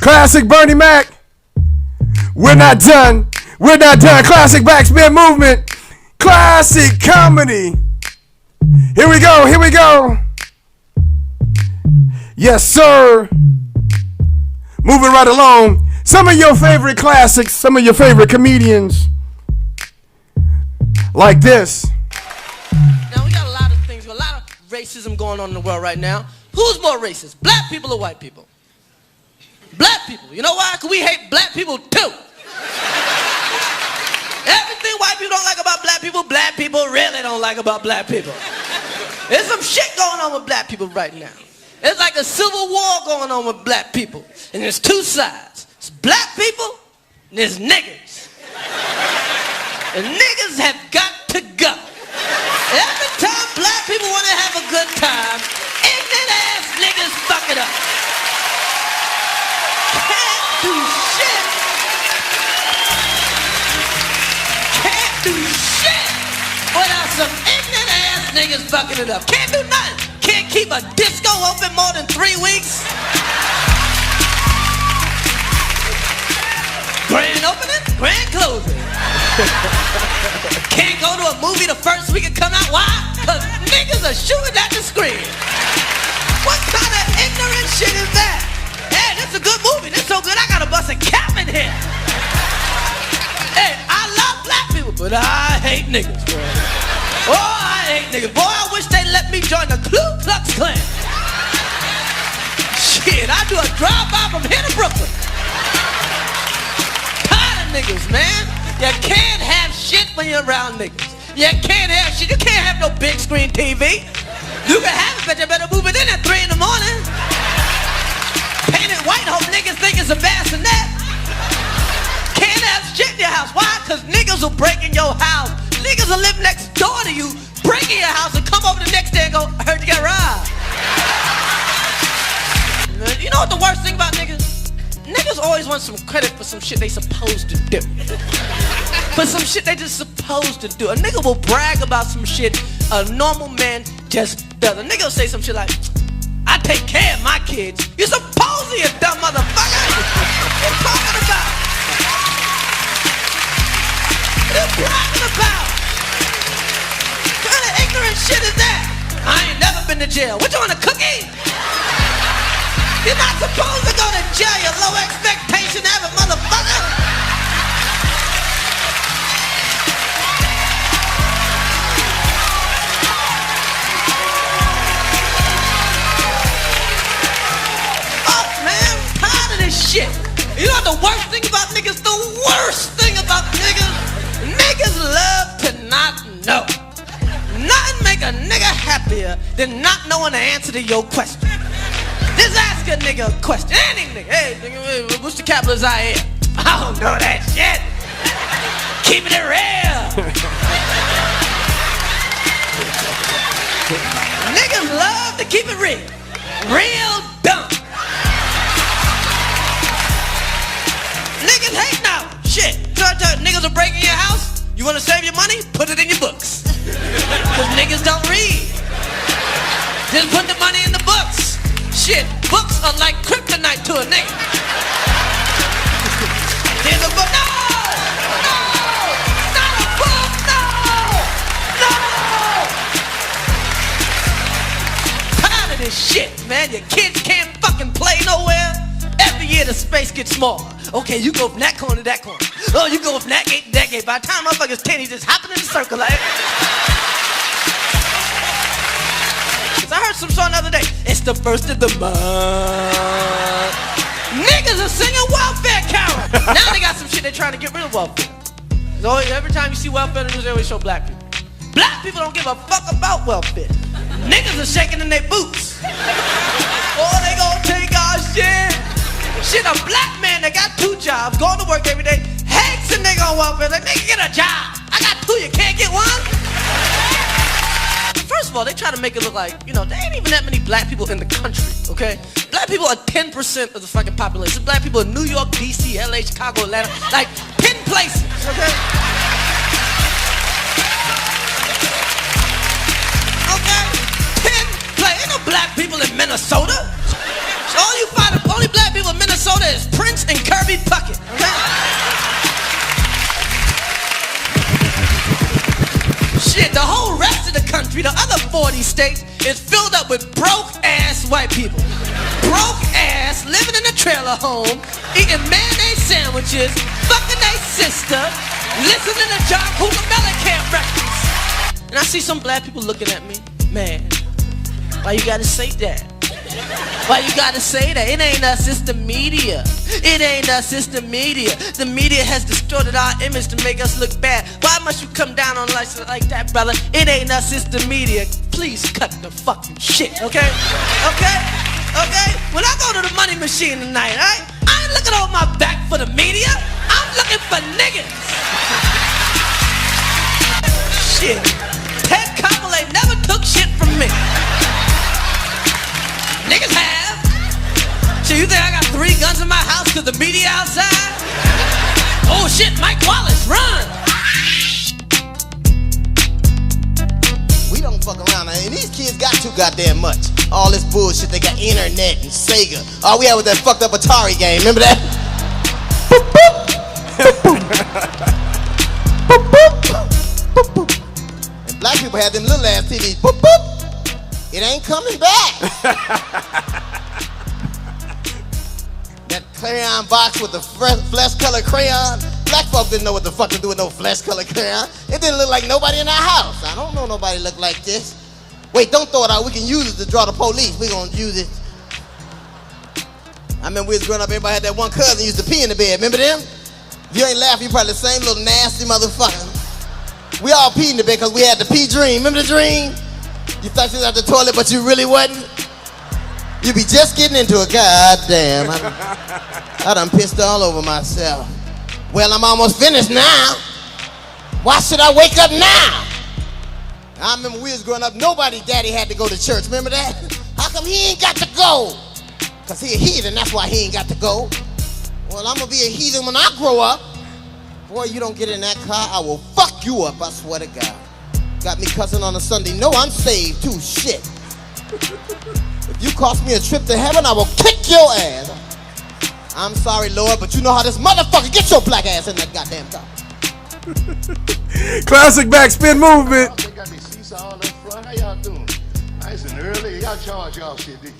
Classic Bernie Mac. We're not done. Classic Backspin Movement. Classic comedy. Here we go. Yes, sir. Moving right along. Some of your favorite classics, some of your favorite comedians. Like this. Now, we got a lot of things, a lot of racism going on in the world right now. Who's more racist, black people or white people? Black people. You know why? Because we hate black people too. Everything white people don't like about black people really don't like about black people. There's some shit going on with black people right now. It's like a civil war going on with black people. And there's two sides. It's black people and there's niggas. And niggas have got to go. Every time black people want to have a good time, ignorant ass niggas fuck it up. Can't do shit. Without some ignorant ass niggas fucking it up. Can't do nothing. Can't keep a disco open more than 3 weeks. Grand opening, grand closing. Can't go to a movie the first week it come out. Why? Because niggas are shooting at the screen. What kind of ignorant shit is that? Hey, this is a good movie. This so good I gotta bust a cap in here. Hey, I love black people, but I hate niggas, boy. Oh, I hate niggas. Boy, I wish they let me join the Ku Klux Klan. Shit, I do a drive-by from here to Brooklyn. Tired of niggas, man. You can't have shit when you're around niggas. You can't have shit. You can't have no big screen TV. You can have it, but you better move it in at 3 in the morning. Paint it white, hope niggas think it's a bassinet. Can't have shit in your house. Why? Because niggas will break in your house. Niggas will live next door to you, break in your house and come over the next day and go, I heard you got robbed. You know what the worst thing about niggas? Niggas always want some credit for some shit they supposed to do. But some shit they just supposed to do. A nigga will brag about some shit a normal man just does. A nigga will say some shit like, I take care of my kids. You're supposed to, you dumb motherfucker. What you talking about? What are you bragging about? What kind of ignorant shit is that? I ain't never been to jail. What you want, a cookie? You're not supposed to go to jail, you low expectation having motherfucker. Fuck, man, I'm tired of this shit. You know what the worst thing about niggas? The worst thing about niggas? Niggas love to not know. Nothing make a nigga happier than not knowing the answer to your question. Just ask a nigga a question. Any nigga. Hey, nigga, what's the capital of Zaire? I don't know that shit. Keeping it real. Niggas love to keep it real. Real dumb. Niggas hate now. Shit. niggas will break in your house. You want to save your money? Put it in your books. Because niggas don't read. Just put the money in the books. Shit, books are like kryptonite to a nigga. There's a book. No! No! Not a book! No! No! Tired of this shit, man. Your kids can't fucking play nowhere. Every year the space gets smaller. Okay, you go from that corner to that corner. Oh, you go from that gate to that gate. By the time motherfuckers 10, he's just hopping in a circle like. I heard some song the other day. It's the first of the month. Niggas are singing welfare carol. Now they got some shit they're trying to get rid of welfare. So every time you see welfare in the news, they always show black people. Black people don't give a fuck about welfare. Niggas are shaking in their boots. Oh, they gonna take our shit. Shit, a black man that got 2 jobs, going to work every day, hates a nigga on welfare. Like, nigga, get a job. I got 2, you can't get 1? First of all, they try to make it look like, you know, there ain't even that many black people in the country, okay? Black people are 10% of the fucking population. Black people in New York, DC, LA, Chicago, Atlanta, like 10 places, okay? Okay? 10 places. Ain't no black people in Minnesota. So all you find, the only black people in Minnesota is Prince and Kirby Puckett, okay? Shit, the whole rest of the country, the other 40 states, is filled up with broke-ass white people. Broke-ass, living in a trailer home, eating mayonnaise sandwiches, fucking their sister, listening to John Cougar Mellencamp records. And I see some black people looking at me, man, why you gotta say that? Why you gotta say that? It ain't us, it's the media. It ain't us, it's the media. The media has distorted our image to make us look bad. Why must you come down on us like that, brother? It ain't us, it's the media. Please cut the fucking shit, okay? Okay? Okay? When I go to the money machine tonight, right? I ain't looking on my back for the media. I'm looking for niggas. Shit. Ted Koppel ain't never took shit from me. Niggas have. Shit, you think I got 3 guns in my house cause the media outside? Oh shit, Mike Wallace, run! We don't fuck around, and these kids got too goddamn much. All this bullshit, they got internet and Sega. All we had was that fucked up Atari game, remember that? Boop, boop. Boop, boop. Boop, boop. And black people had them little ass TVs. Boop, boop. It ain't coming back. That crayon box with the flesh-colored crayon. Black folk didn't know what the fuck to do with no flesh-colored crayon. It didn't look like nobody in our house. I don't know nobody look like this. Wait, don't throw it out. We can use it to draw the police. We gonna use it. I remember we was growing up, everybody had that one cousin used to pee in the bed. Remember them? If you ain't laughing, you probably the same little nasty motherfucker. We all peed in the bed because we had the pee dream. Remember the dream? You thought you was at the toilet, but you really wasn't? You be just getting into it. God damn. I done pissed all over myself. Well, I'm almost finished now. Why should I wake up now? I remember we was growing up, nobody daddy had to go to church. Remember that? How come he ain't got to go? Because he a heathen, that's why he ain't got to go. Well, I'm going to be a heathen when I grow up. Boy, you don't get in that car, I will fuck you up, I swear to God. Got me cussing on a Sunday. No, I'm saved too. Shit. If you cost me a trip to heaven, I will kick your ass. I'm sorry, Lord, but you know how this motherfucker get your black ass in that goddamn car. Classic Backspin Movement. They got me seesaw up front. How y'all doing? Nice and early. Y'all charge y'all shit, did you?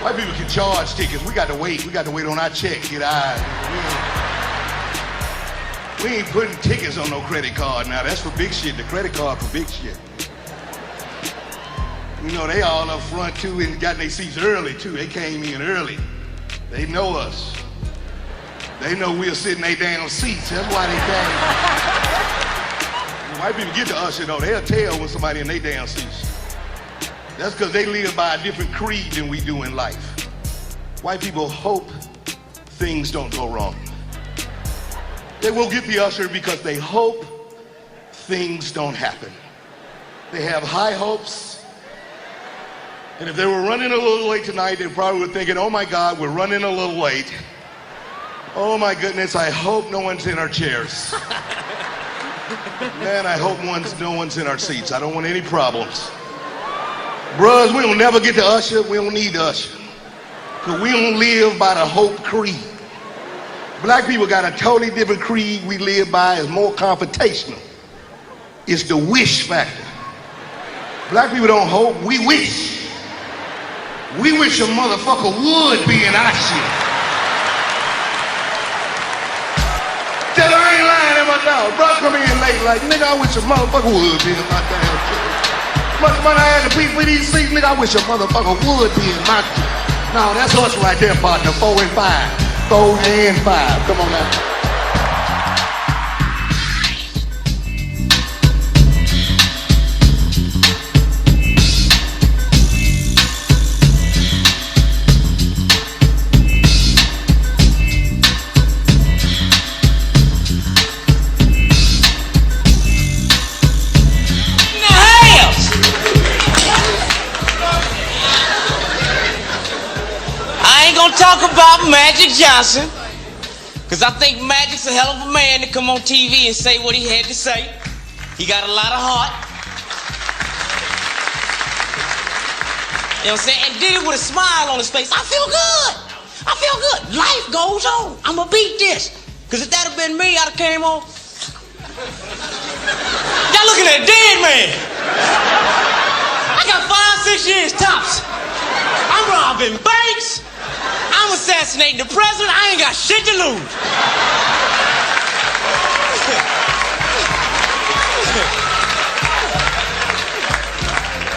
White people can charge tickets. We got to wait. We got to wait on our check. Get ours. We ain't putting tickets on no credit card now. That's for big shit. The credit card for big shit. You know, they all up front too and got their seats early too. They came in early. They know us. They know we'll sit in their damn seats. That's why they came. White people get to usher though. They'll tell when somebody in their damn seats. That's because they live by a different creed than we do in life. White people hope things don't go wrong. They will get the usher because they hope things don't happen. They have high hopes. And if they were running a little late tonight, they probably were thinking, oh my God, we're running a little late. Oh my goodness, I hope no one's in our chairs. Man, I hope no one's in our seats. I don't want any problems. Bruhs, we don't never get to usher. We don't need to usher. Because we don't live by the hope creed. Black people got a totally different creed we live by. It's more confrontational. It's the wish factor. Black people don't hope, we wish. We wish a motherfucker would be in our shit. Tell her I ain't lying in my dog. Bro, come in late like, nigga, I wish a motherfucker would be in my damn shit. Much money I had to pay for these seats, nigga, I wish a motherfucker would be in my shit. No, that's us right there, partner. 4 and 5. 4 and 5. Come on now. Talk about Magic Johnson, because I think Magic's a hell of a man to come on TV and say what he had to say. He got a lot of heart. You know what I'm saying? And did it with a smile on his face. I feel good. I feel good. Life goes on. I'm going to beat this. Because if that had been me, I'd have came on. Y'all looking at a dead man. I got 5-6 years tops. I'm robbing banks. I'm assassinating the president. I ain't got shit to lose.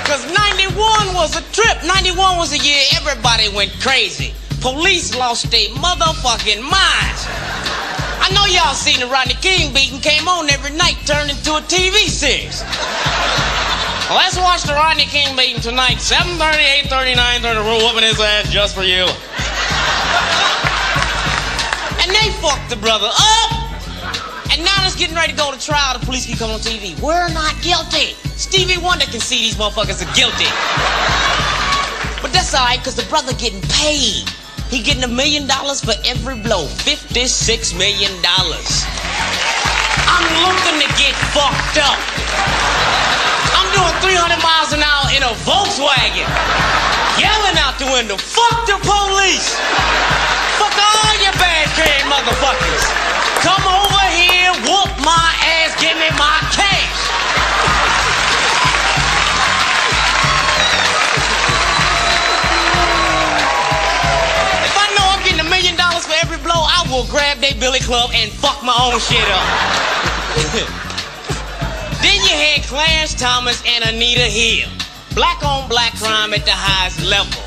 Because 91 was a trip. 91 was a year everybody went crazy. Police lost their motherfucking minds. I know y'all seen the Rodney King beating, came on every night, turned into a TV series. Well, let's watch the Rodney King beating tonight. 7:30, 8:30, 9:30, we're whooping his ass just for you. And they fucked the brother up. And now it's getting ready to go to trial. The police keep coming on TV. We're not guilty. Stevie Wonder can see these motherfuckers are guilty. But that's all right, because the brother getting paid. He getting $1 million for every blow. $56 million. I'm looking to get fucked up. I'm doing 300 miles an hour in a Volkswagen. Yelling out the window, fuck the police. Fuck all you bad-carrying motherfuckers. Come over here, whoop my ass, give me my cash. If I know I'm getting $1 million for every blow, I will grab their billy club and fuck my own shit up. Then you had Clarence Thomas and Anita Hill. Black on black crime at the highest level.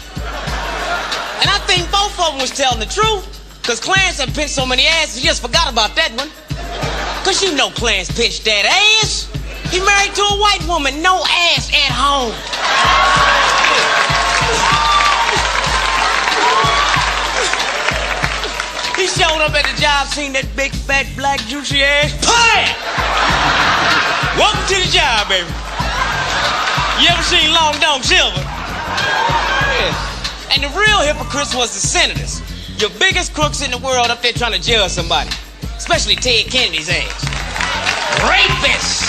And I think both of them was telling the truth. Because Clarence had pinched so many asses, he just forgot about that one. Because you know Clarence pinched that ass. He married to a white woman, no ass at home. He showed up at the job, seen that big, fat, black, juicy ass. Bam! Welcome to the job, baby. You ever seen Long Dong Silver? Yeah. And the real hypocrites was the senators. Your biggest crooks in the world up there trying to judge somebody. Especially Ted Kennedy's ass. Rapists,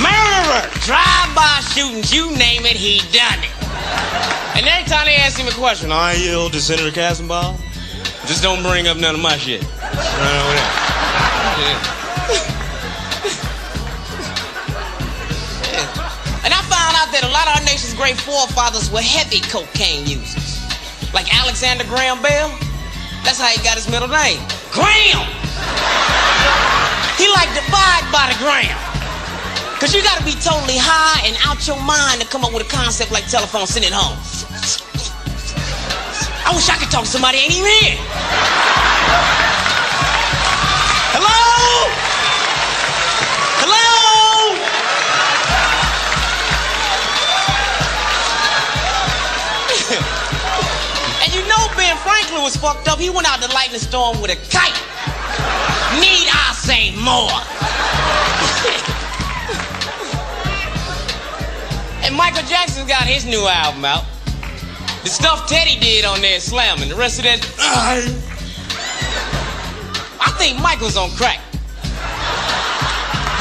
murderer, drive-by shootings, you name it, he done it. And every time they ask him a question, I yield to Senator Kassenbaum. Just don't bring up none of my shit. Right over there. Yeah. And I found out that a lot of our nation's great forefathers were heavy cocaine users. Like Alexander Graham Bell. That's how he got his middle name. Graham! He like divide by the gram. Cause you gotta be totally high and out your mind to come up with a concept like telephone sending home. I wish I could talk to somebody ain't even here. Hello? Hello? And you know Ben Franklin was fucked up. He went out the lightning storm with a kite. Need I say more? And Michael Jackson got his new album out. The stuff Teddy did on there slamming. The rest of that, I think Michael's on crack.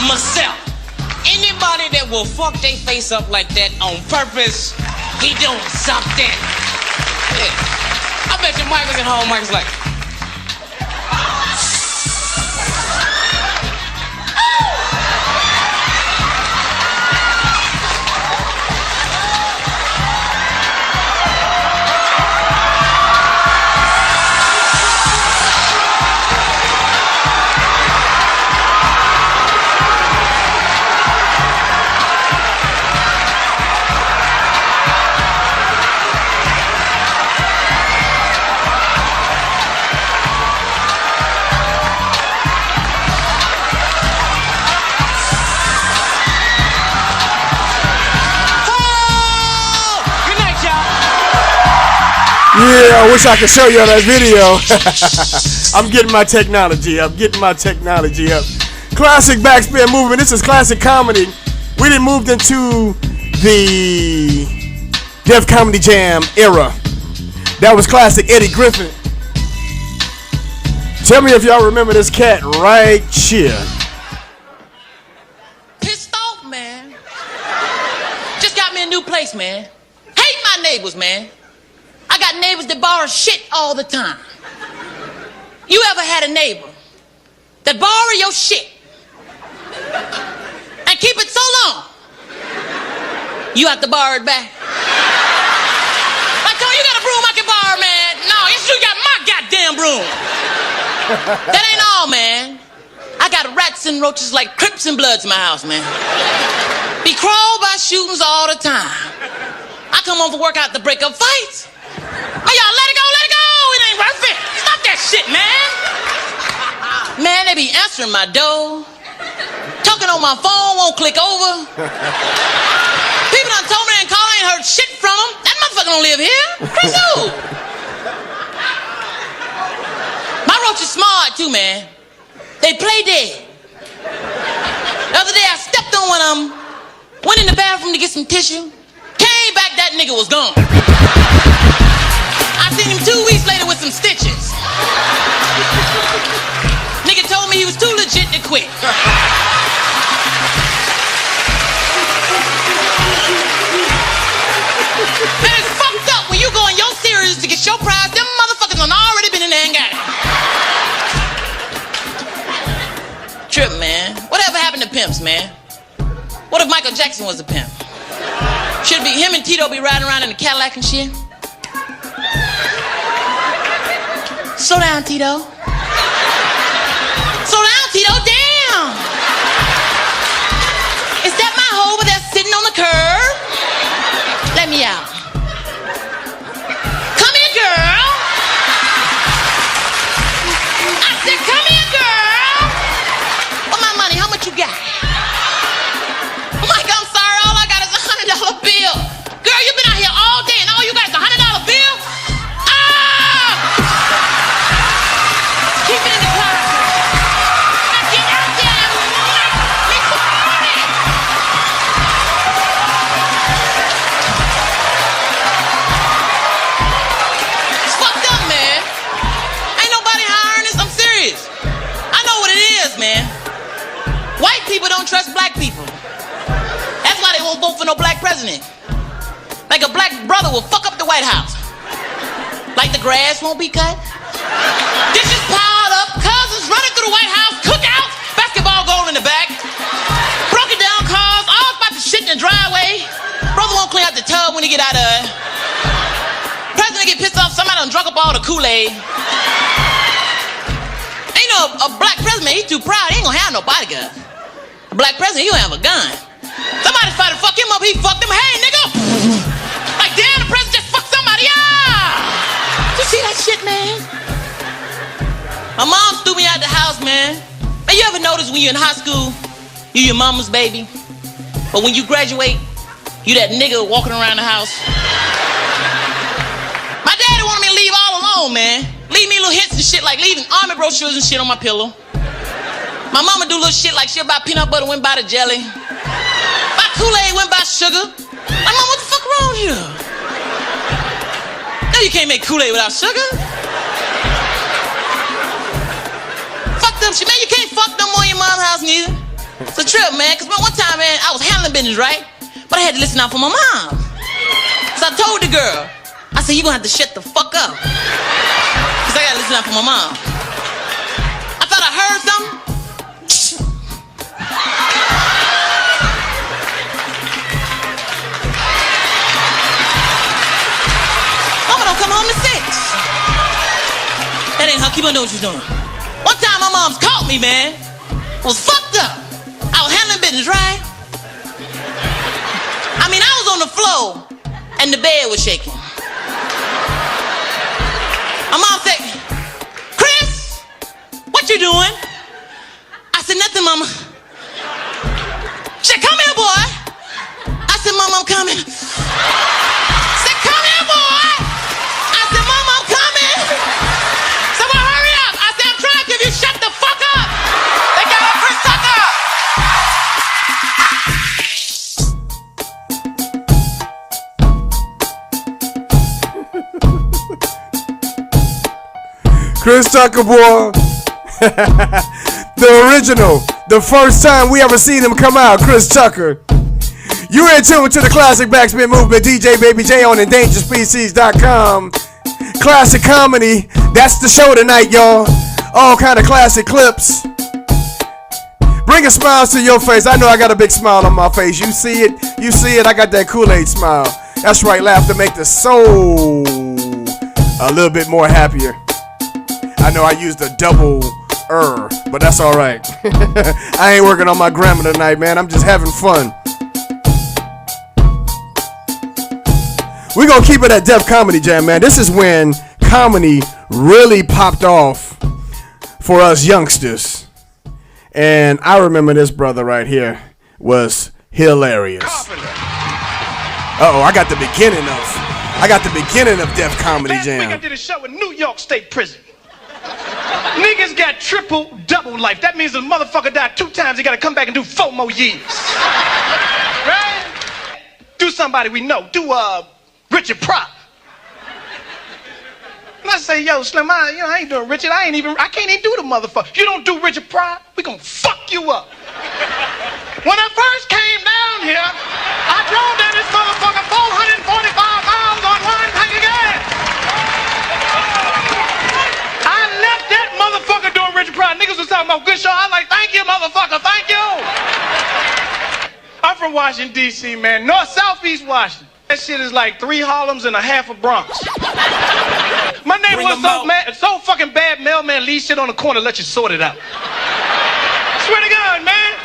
Myself. Anybody that will fuck their face up like that on purpose, he doing something. Yeah. I bet you Michael's at home, Michael's like, Yeah, I wish I could show you that video. I'm getting my technology up. Classic Backspin Movement. This is classic comedy. We done moved into the Def Comedy Jam era. That was classic Eddie Griffin. Tell me if y'all remember this cat right here. Pissed off, man. Just got me a new place, man. Hate my neighbors, man. I got neighbors that borrow shit all the time. You ever had a neighbor that borrow your shit and keep it so long you have to borrow it back? Like, Tony, you got a broom I can borrow, man? No, yes, you got my goddamn broom. That ain't all, man. I got rats and roaches like Crips and Bloods in my house, man. Be crawled by shootings all the time. I come home from work out to break up fights. Oh, y'all, let it go. It ain't worth it. Stop that shit, man. Man, they be answering my door. Talking on my phone, won't click over. People done told me they ain't call, ain't heard shit from them. That motherfucker don't live here. Chris who? My roach is smart, too, man. They play dead. The other day, I stepped on one of them, went in the bathroom to get some tissue, came back, that nigga was gone. I seen him 2 weeks later with some stitches. Nigga told me he was too legit to quit. Man, it's fucked up when you go in your series to get your prize. Them motherfuckers done already been in there and got it. Trip, man. Whatever happened to pimps, man? What if Michael Jackson was a pimp? Should it be him and Tito be riding around in a Cadillac and shit? Slow down, Tito. Slow down, Tito. Damn. Is that my hoe over there sitting on the curb? Let me out. Come here, girl. I said, come here, girl. Where my money? How much you got? Mike, I'm sorry. All I got is a $100 bill. Girl, you been out here all day and all you got is a $100 bill? Keep it in the closet. Now get out there and make some money. It's fucked up, man. Ain't nobody hiring this. I'm serious. I know what it is, man. White people don't trust black people. That's why they won't vote for no black president. Like a black brother will fuck up the White House. Like the grass won't be cut. Dishes piled up, cousins running through the White House, cookouts, basketball goal in the back, broken down cars, all about to shit in the driveway. Brother won't clean out the tub when he get out of it. President get pissed off, somebody done drunk up all the Kool-Aid. Ain't no a black president, he's too proud, he ain't gonna have no bodyguard. A black president, he gonna have a gun. Somebody tried to fuck him up, he fucked him, hey nigga! Like damn, the president just fucked somebody up! You see that shit, man? My mom threw me out the house, man. Man, you ever notice when you're in high school, you your mama's baby, but when you graduate, you that nigga walking around the house? My daddy wanted me to leave all alone, man. Leave me little hints and shit, like leaving army brochures and shit on my pillow. My mama do little shit like she'll buy peanut butter, went by the jelly. Buy Kool-Aid, went by sugar. My mom, what the fuck wrong here? No, you can't make Kool-Aid without sugar. bullshit, man. You can't fuck no more in your mom's house neither. It's a trip, man. Cause one time, man, I was handling business, right? But I had to listen out for my mom. So I told the girl, I said, you gonna have to shut the fuck up. Cause I gotta listen out for my mom. I thought I heard something. Mama don't come home to 6. That ain't her. Keep on doing what she's doing. One time my mom's caught me, man. I was fucked up. I was handling business, right? I mean, I was on the floor and the bed was shaking. My mom said, Chris, what you doing? I said, nothing, Mama. She said, come here, boy. I said, Mom, I'm coming. She said, come here, boy. I said, Mom, I'm coming. So well, hurry up. I said, I'm trying to if you shut the fuck up. They got up Chris Tucker. Chris Tucker, boy. The original. The first time we ever seen him come out, Chris Tucker. You're in tune to the classic Backspin Movement, DJ Baby J on EndangeredSpecies.com. Classic comedy. That's the show tonight, y'all. All kind of classic clips. Bring a smile to your face. I know I got a big smile on my face. You see it? You see it? I got that Kool-Aid smile. That's right, laughter make the soul a little bit more happier. I know I used a double but that's all right. I ain't working on my grammar tonight, man. I'm just having fun. We're going to keep it at Def Comedy Jam, man. This is when comedy really popped off for us youngsters. And I remember this brother right here was hilarious. Uh-oh, I got the beginning of Def Comedy Jam. Last week I did a show in New York State Prison. Niggas got triple, double life. That means the motherfucker died 2 times. He got to come back and do 4 more years. Right? Do somebody we know. Do Richard Pryor. And I say, yo, Slim, I ain't doing Richard. I can't even do the motherfucker. You don't do Richard Pryor, we gonna fuck you up. When I first came down here, I drove down this motherfucker 445 miles on one tank of gas. I left that motherfucker doing Richard Pryor. Niggas was talking about good show. I was like, thank you, motherfucker, thank you. I'm from Washington, D.C., man. North, Southeast Washington. That shit is like 3 Harlems and a half a Bronx. My neighbor was so fucking bad, mailman leave shit on the corner, let you sort it out. Swear to God, man.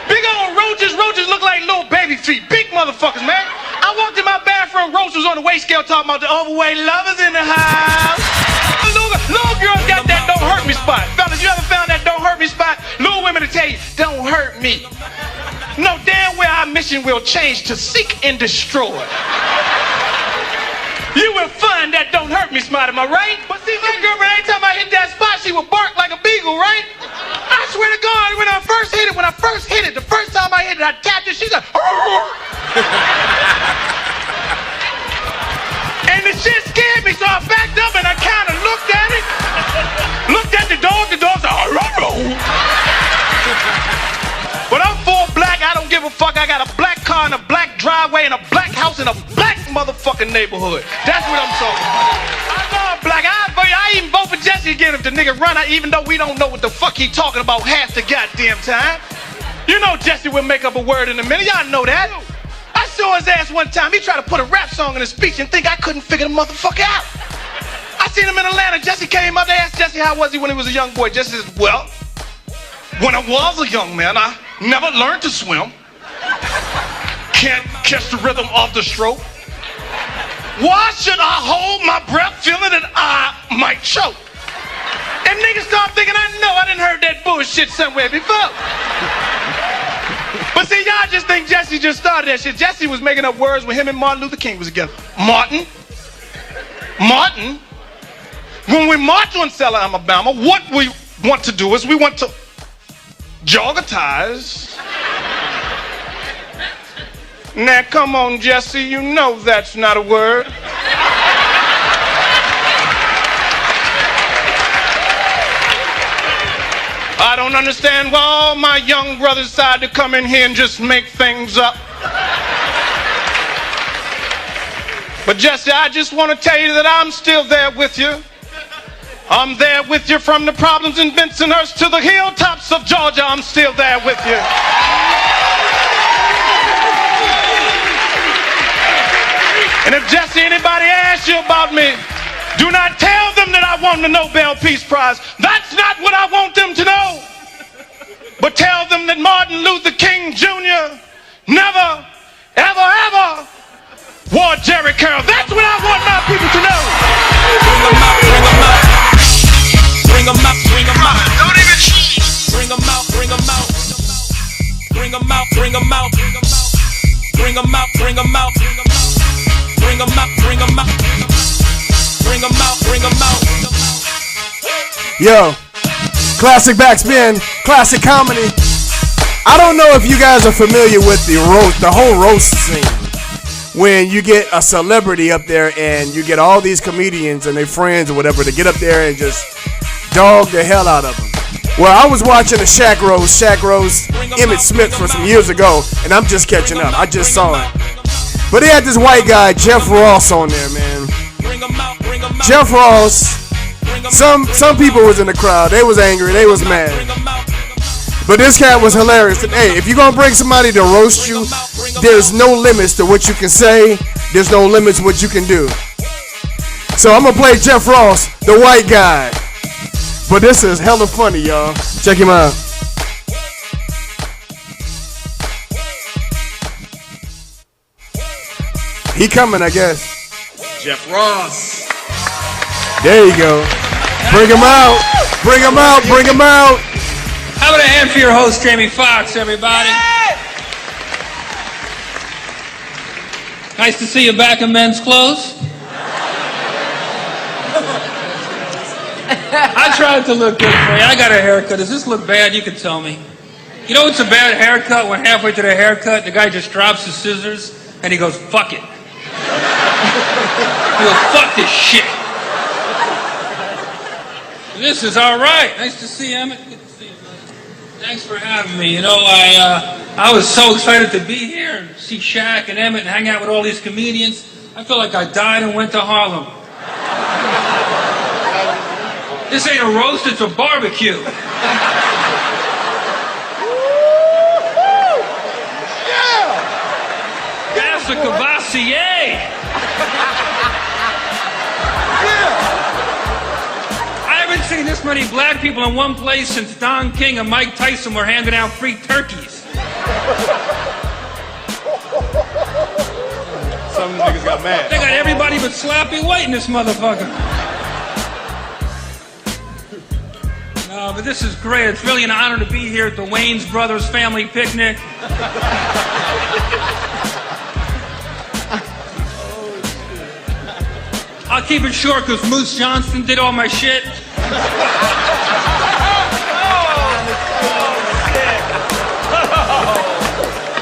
Big old roaches look like little baby feet. Big motherfuckers, man. I walked in my bathroom, Roach was on the weight scale talking about the overweight lovers in the house. Little girls got that don't hurt me spot. Fellas, you ever found that don't hurt me spot? Little women to tell you, don't hurt me. No damn well our mission will change to seek and destroy. You will find that don't hurt me spot, am I right? But see, my girl, every time I hit that spot, she would bark like a beagle, right? I swear to God, when I first hit it, the first time I hit it, I tapped it, she's like, and the shit scared me, so I backed up and I kind of looked at it, looked at the dog's like, but I'm full black, I don't give a fuck. I got a black car and a black driveway and a black house in a black motherfucking neighborhood. That's what I'm talking about. I love black. I even vote for Jesse again if the nigga run, even though we don't know what the fuck he talking about half the goddamn time. You know Jesse will make up a word in a minute. Y'all know that. I saw his ass one time. He tried to put a rap song in his speech and think I couldn't figure the motherfucker out. I seen him in Atlanta. Jesse came up. They asked Jesse how was he when he was a young boy. Jesse says, well, when I was a young man, I never learned to swim. Can't catch the rhythm of the stroke. Why should I hold my breath feeling that I might choke? And niggas start thinking, I know I done heard that bullshit somewhere before. But see, y'all just think Jesse just started that shit. Jesse was making up words when him and Martin Luther King was together. Martin, when we march on Selma, Alabama, what we want to do is we want to jogatize. Now, come on, Jesse, you know that's not a word. I don't understand why all my young brothers decide to come in here and just make things up. But Jesse, I just want to tell you that I'm still there with you. I'm there with you from the problems in Bensonhurst to the hilltops of Georgia. I'm still there with you. And if Jesse, anybody asks you about me, do not tell them that I won the Nobel Peace Prize. That's not what I want them to know. But tell them that Martin Luther King Jr. never, ever, ever wore Jerry Curl. That's what I want my people to know. Bring them out, bring them out. Bring them out, bring them out. Don't even cheat. Bring them out, bring them out. Bring them out, bring them out. Bring them out, bring them out. Bring them out, bring them out. Bring them out, bring them out. Yo, classic backspin, classic comedy. I don't know if you guys are familiar with the whole roast scene. When you get a celebrity up there and you get all these comedians and their friends or whatever to get up there and just dog the hell out of them. Well, I was watching a Shaq roast Emmett Smith for some years ago, and I'm just catching up. I just saw it. But they had this white guy, Jeff Ross, on there, man. Jeff Ross, some people was in the crowd. They was angry. They was mad. But this cat was hilarious. And, hey, if you're going to bring somebody to roast you, there's no limits to what you can say. There's no limits to what you can do. So I'm going to play Jeff Ross, the white guy. But this is hella funny, y'all. Check him out. He coming, I guess. Jeff Ross. There you go. Bring him out. Bring him out. Bring him out. How about a hand for your host, Jamie Foxx, everybody? Nice to see you back in men's clothes. I tried to look good for you. I got a haircut. Does this look bad? You can tell me. You know it's a bad haircut when halfway through the haircut, the guy just drops his scissors and he goes, fuck it. He goes, fuck this shit. This is all right. Nice to see you, Emmett. Good to see you, man. Thanks for having me. You know, I was so excited to be here and see Shaq and Emmett and hang out with all these comedians. I feel like I died and went to Harlem. This ain't a roast, it's a barbecue. Yeah! That's a Cavassier. I haven't seen this many black people in one place since Don King and Mike Tyson were handing out free turkeys. Some niggas got mad. They got everybody but Slappy White in this motherfucker. No, but this is great. It's really an honor to be here at the Wayans Brothers family picnic. I'll keep it short because Moose Johnston did all my shit.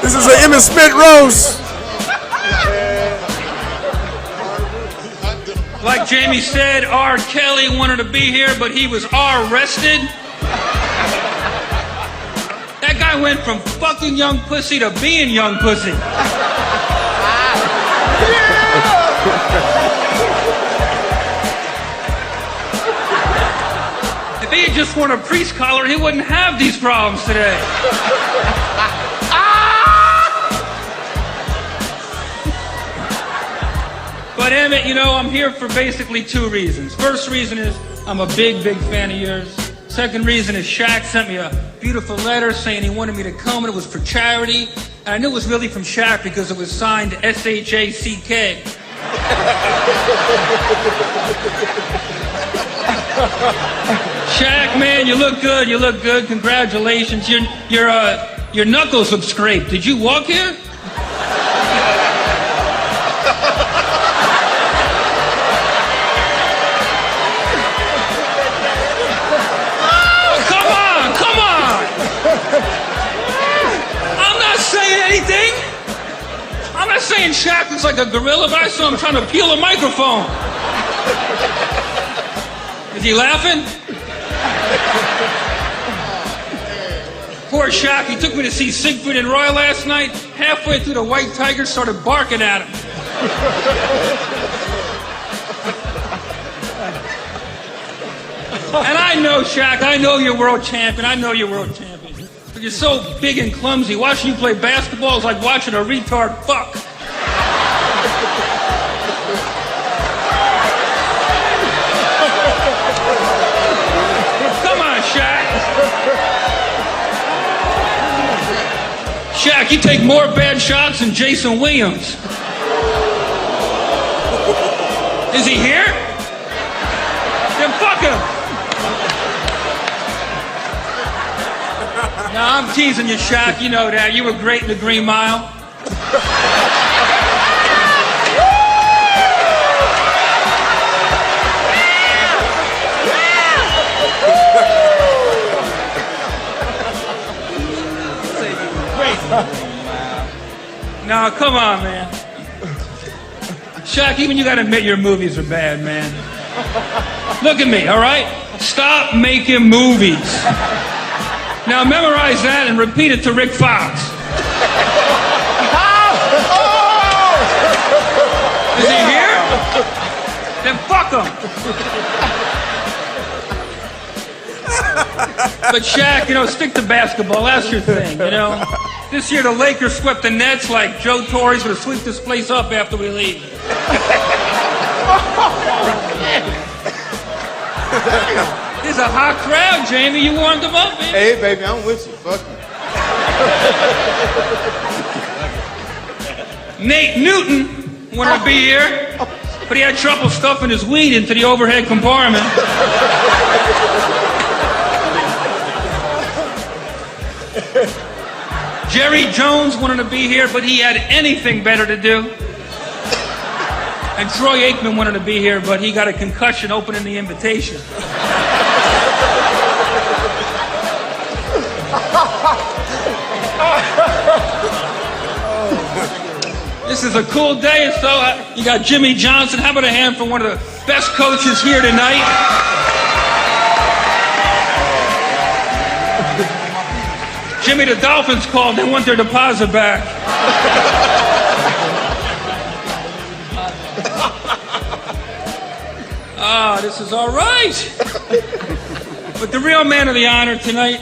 This is an Emmett Smith roast. Like Jamie said, R. Kelly wanted to be here, but he was arrested. That guy went from fucking young pussy to being young pussy. If he had just worn a priest collar, he wouldn't have these problems today. But Emmett, you know, I'm here for basically two reasons. First reason is I'm a big, big fan of yours. Second reason is Shaq sent me a beautiful letter saying he wanted me to come, and it was for charity. And I knew it was really from Shaq because it was signed S-H-A-C-K. Shaq, man, you look good. You look good. Congratulations. Your knuckles look scraped. Did you walk here? I'm not saying Shaq looks like a gorilla, but I saw him trying to peel a microphone. Is he laughing? Poor Shaq, he took me to see Siegfried and Roy last night. Halfway through, the white tiger started barking at him. And I know, Shaq, I know you're world champion. I know you're world champion. But you're so big and clumsy. Watching you play basketball is like watching a retard fuck. Come on, Shaq. Shaq, you take more bad shots than Jason Williams. Is he here? Then fuck him. No, I'm teasing you, Shaq. You know that. You were great in the Green Mile. No, come on, man. Shaq, even you gotta admit your movies are bad, man. Look at me, all right? Stop making movies. Now memorize that and repeat it to Rick Fox. Is he here? Then fuck him. But Shaq, you know, stick to basketball. That's your thing, you know? This year the Lakers swept the Nets like Joe Torre's gonna sweep this place up after we leave. There's a hot crowd, Jamie. You warmed them up, man. Hey, baby, I'm with you. Fuck you. Nate Newton wanted to be here, but he had trouble stuffing his weed into the overhead compartment. Jerry Jones wanted to be here, but he had anything better to do. And Troy Aikman wanted to be here, but he got a concussion opening the invitation. This is a cool day, so you got Jimmy Johnson. How about a hand for one of the best coaches here tonight? Jimmy, the Dolphins called. They want their deposit back. Ah, this is all right. But the real man of the honor tonight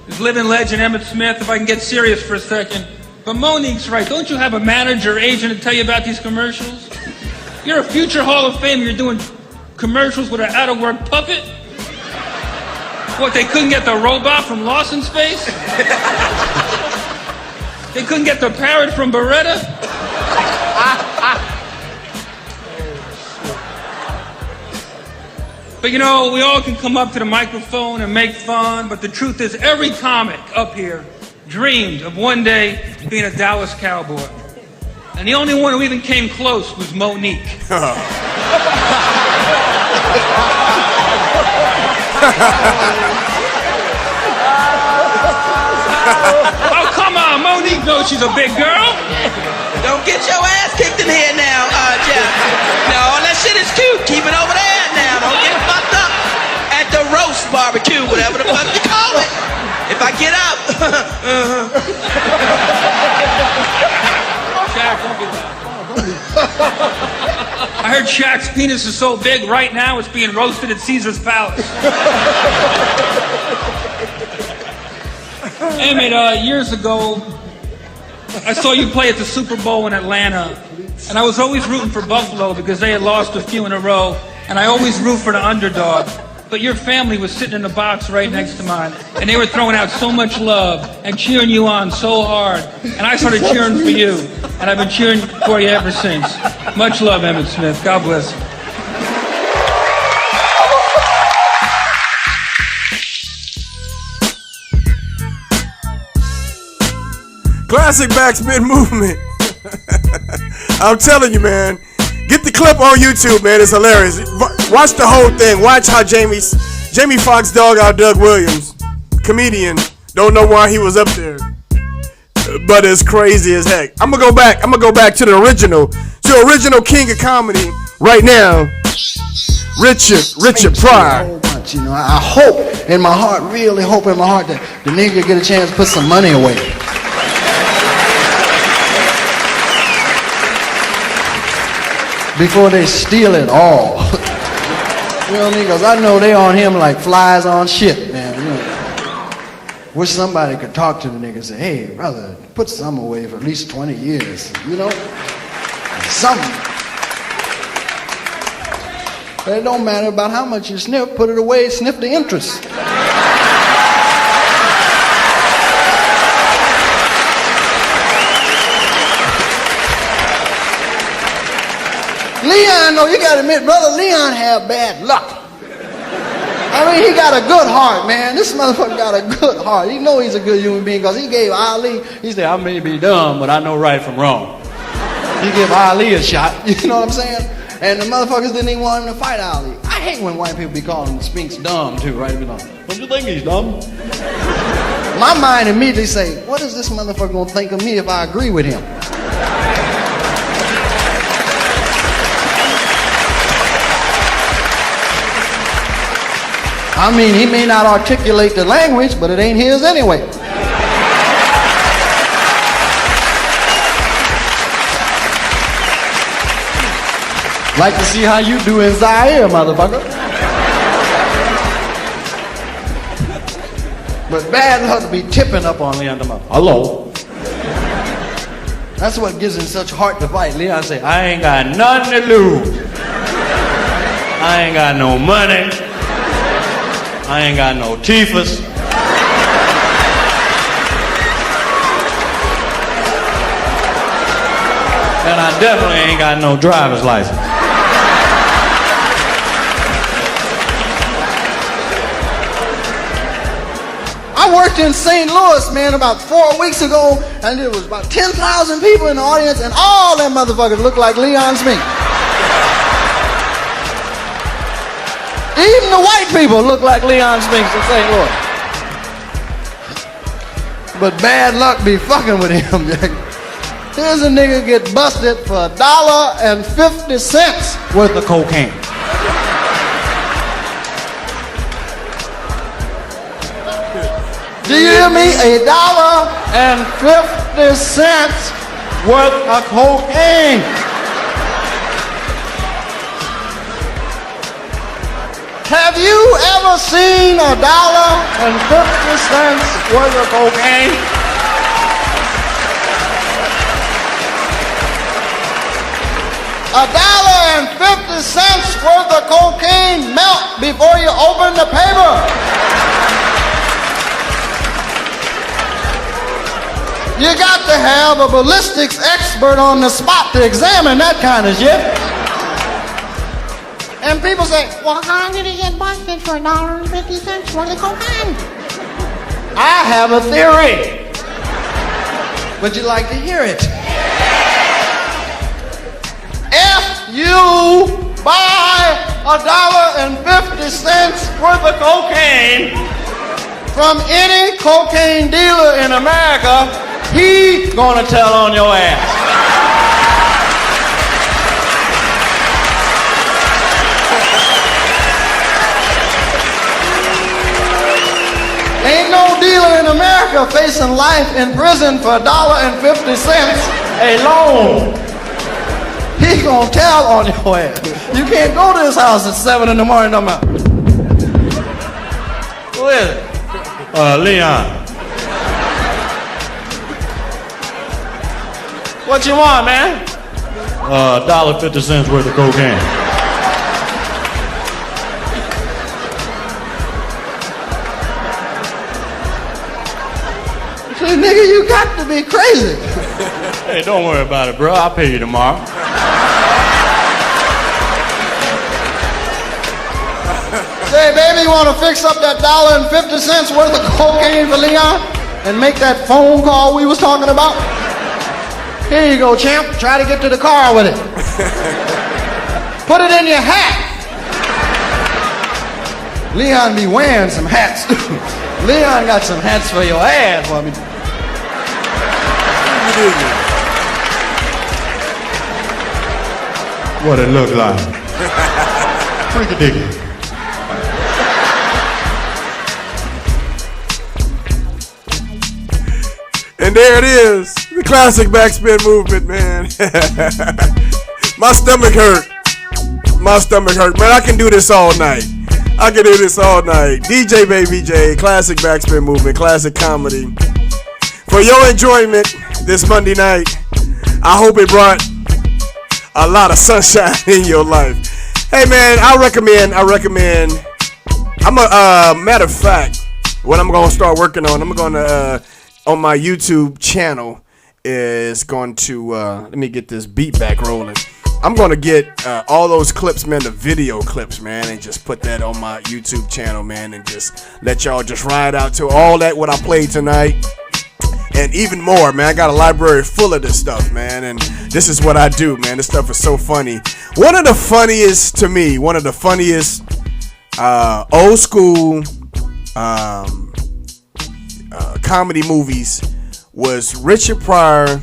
is living legend Emmett Smith, if I can get serious for a second. But Monique's right. Don't you have a manager or agent to tell you about these commercials? You're a future Hall of Famer. You're doing commercials with an out-of-work puppet? What, they couldn't get the robot from Lost in Space? They couldn't get the parrot from Beretta? But you know, we all can come up to the microphone and make fun, but the truth is every comic up here dreamed of one day being a Dallas Cowboy. And the only one who even came close was Monique. Oh, come on, Monique knows she's a big girl. Don't get your ass kicked in here now, Jeff. No, that shit is cute. Keep it over there now. Don't get fucked up at the roast barbecue, whatever the fuck you call it. If I get up. Shaq, don't be loud. I heard Shaq's penis is so big right now it's being roasted at Caesar's Palace. Emmett, years ago, I saw you play at the Super Bowl in Atlanta, and I was always rooting for Buffalo because they had lost a few in a row, and I always root for the underdog. But your family was sitting in the box right next to mine, and they were throwing out so much love and cheering you on so hard, and I started cheering for you, and I've been cheering for you ever since. Much love, Emmett Smith. God bless you. Classic Backspin Movement. I'm telling you, man. Get the clip on YouTube, man. It's hilarious. Watch the whole thing. Watch how Jamie Foxx dog out Doug Williams, comedian. Don't know why he was up there, but it's crazy as heck. I'm gonna go back to the original king of comedy right now, Richard Pryor. You know, I hope in my heart, really hope in my heart that the nigga get a chance to put some money away. Before they steal it all. You know, niggas, I know they on him like flies on shit, man. You know. Wish somebody could talk to the nigga and say, hey, brother, put some away for at least 20 years, you know? Something. But it don't matter about how much you sniff, put it away, sniff the interest. Leon, no, you gotta admit, brother, Leon had bad luck. I mean, he got a good heart, man. This motherfucker got a good heart. You know he's a good human being because he gave Ali, he said, I may be dumb, but I know right from wrong. He gave Ali a shot, you know what I'm saying? And the motherfuckers didn't even want him to fight Ali. I hate when white people be calling Spinks dumb, too, right? Don't you think he's dumb? My mind immediately say, what is this motherfucker gonna think of me if I agree with him? I mean, he may not articulate the language, but it ain't his anyway. Like to see how you do in Zaire, motherfucker. But bad luck to be tipping up on Leon tomorrow. Hello. That's what gives him such heart to fight. Leon say, I ain't got nothing to lose. I ain't got no money. I ain't got no teethus. And I definitely ain't got no driver's license. I worked in St. Louis, man, about 4 weeks ago, and there was about 10,000 people in the audience, and all them motherfuckers looked like Leon Spink. Even the white people look like Leon Spinks in St. Louis. But bad luck be fucking with him, Jack. Here's a nigga get busted for $1.50 worth of cocaine. Do you hear me? $1.50 worth of cocaine. Have you ever seen $1.50 worth of cocaine? $1.50 worth of cocaine melt before you open the paper. You got to have a ballistics expert on the spot to examine that kind of shit. And people say, well, how did he get busted for $1.50 worth of cocaine? I have a theory. Would you like to hear it? If you buy $1.50 worth of cocaine from any cocaine dealer in America, he's gonna tell on your ass. Ain't no dealer in America facing life in prison for $1.50 alone. He gonna tell on your ass. You can't go to his house at 7 in the morning. No matter. Who is it? Leon. What you want, man? $1.50 worth of cocaine. Say, nigga, you got to be crazy. Hey, don't worry about it, bro. I'll pay you tomorrow. Say, baby, you want to fix up that $1.50 worth of cocaine for Leon and make that phone call we was talking about? Here you go, champ. Try to get to the car with it. Put it in your hat. Leon be wearing some hats, too. Leon got some hats for your ass for me. What it look like? Freaky dicky. there it is. The classic backspin movement, man. My stomach hurt. My stomach hurt. Man, I can do this all night. I can do this all night. DJ Baby J, classic backspin movement, classic comedy. For your enjoyment this Monday night, I hope it brought a lot of sunshine in your life. Hey man, I recommend, matter of fact, what I'm going to start working on, I'm going to, on my YouTube channel, is going to, let me get this beat back rolling. I'm going to get all those clips, man, the video clips, man, and just put that on my YouTube channel, man, and just let y'all just ride out to all that what I played tonight. And even more, man. I got a library full of this stuff, man. And this is what I do, man. This stuff is so funny. One of the funniest old school comedy movies was Richard Pryor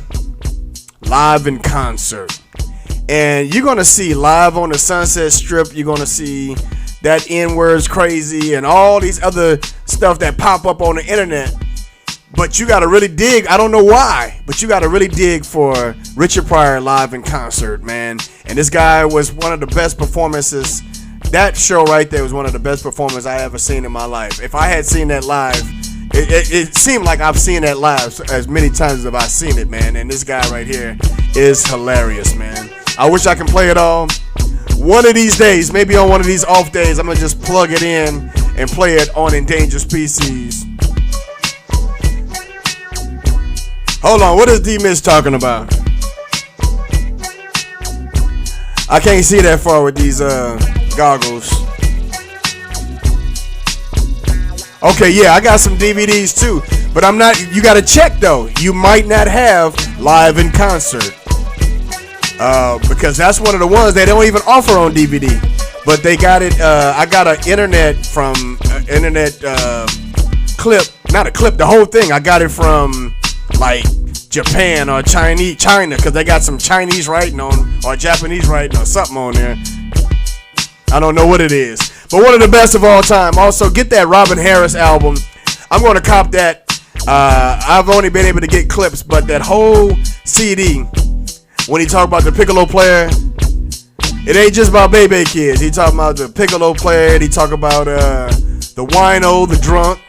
live in concert. And you're going to see live on the Sunset Strip. You're going to see that N-word's crazy and all these other stuff that pop up on the internet. But you got to really dig. I don't know why, but you got to really dig for Richard Pryor live in concert, man. And this guy was one of the best performances. That show right there was one of the best performances I ever seen in my life. If I had seen that live, it seemed like I've seen that live as many times as I've seen it, man. And this guy right here is hilarious, man. I wish I can play it all. One of these days, maybe on one of these off days, I'm going to just plug it in and play it on Endangered Species. Hold on, what is D-Mitch talking about? I can't see that far with these goggles. Okay, yeah, I got some DVDs too, but I'm not. You gotta check though. You might not have live in concert because that's one of the ones they don't even offer on DVD. But they got it. I got an internet clip, not a clip, the whole thing. I got it from like Japan or China, because they got some Chinese writing on or Japanese writing or something on there. I don't know what it is, but one of the best of all time. Also, get that Robin Harris album. I'm going to cop that. I've only been able to get clips, but that whole CD, when he talk about the piccolo player, it ain't just about Baby Kids. He talking about the piccolo player. He talk about the wino, the drunk.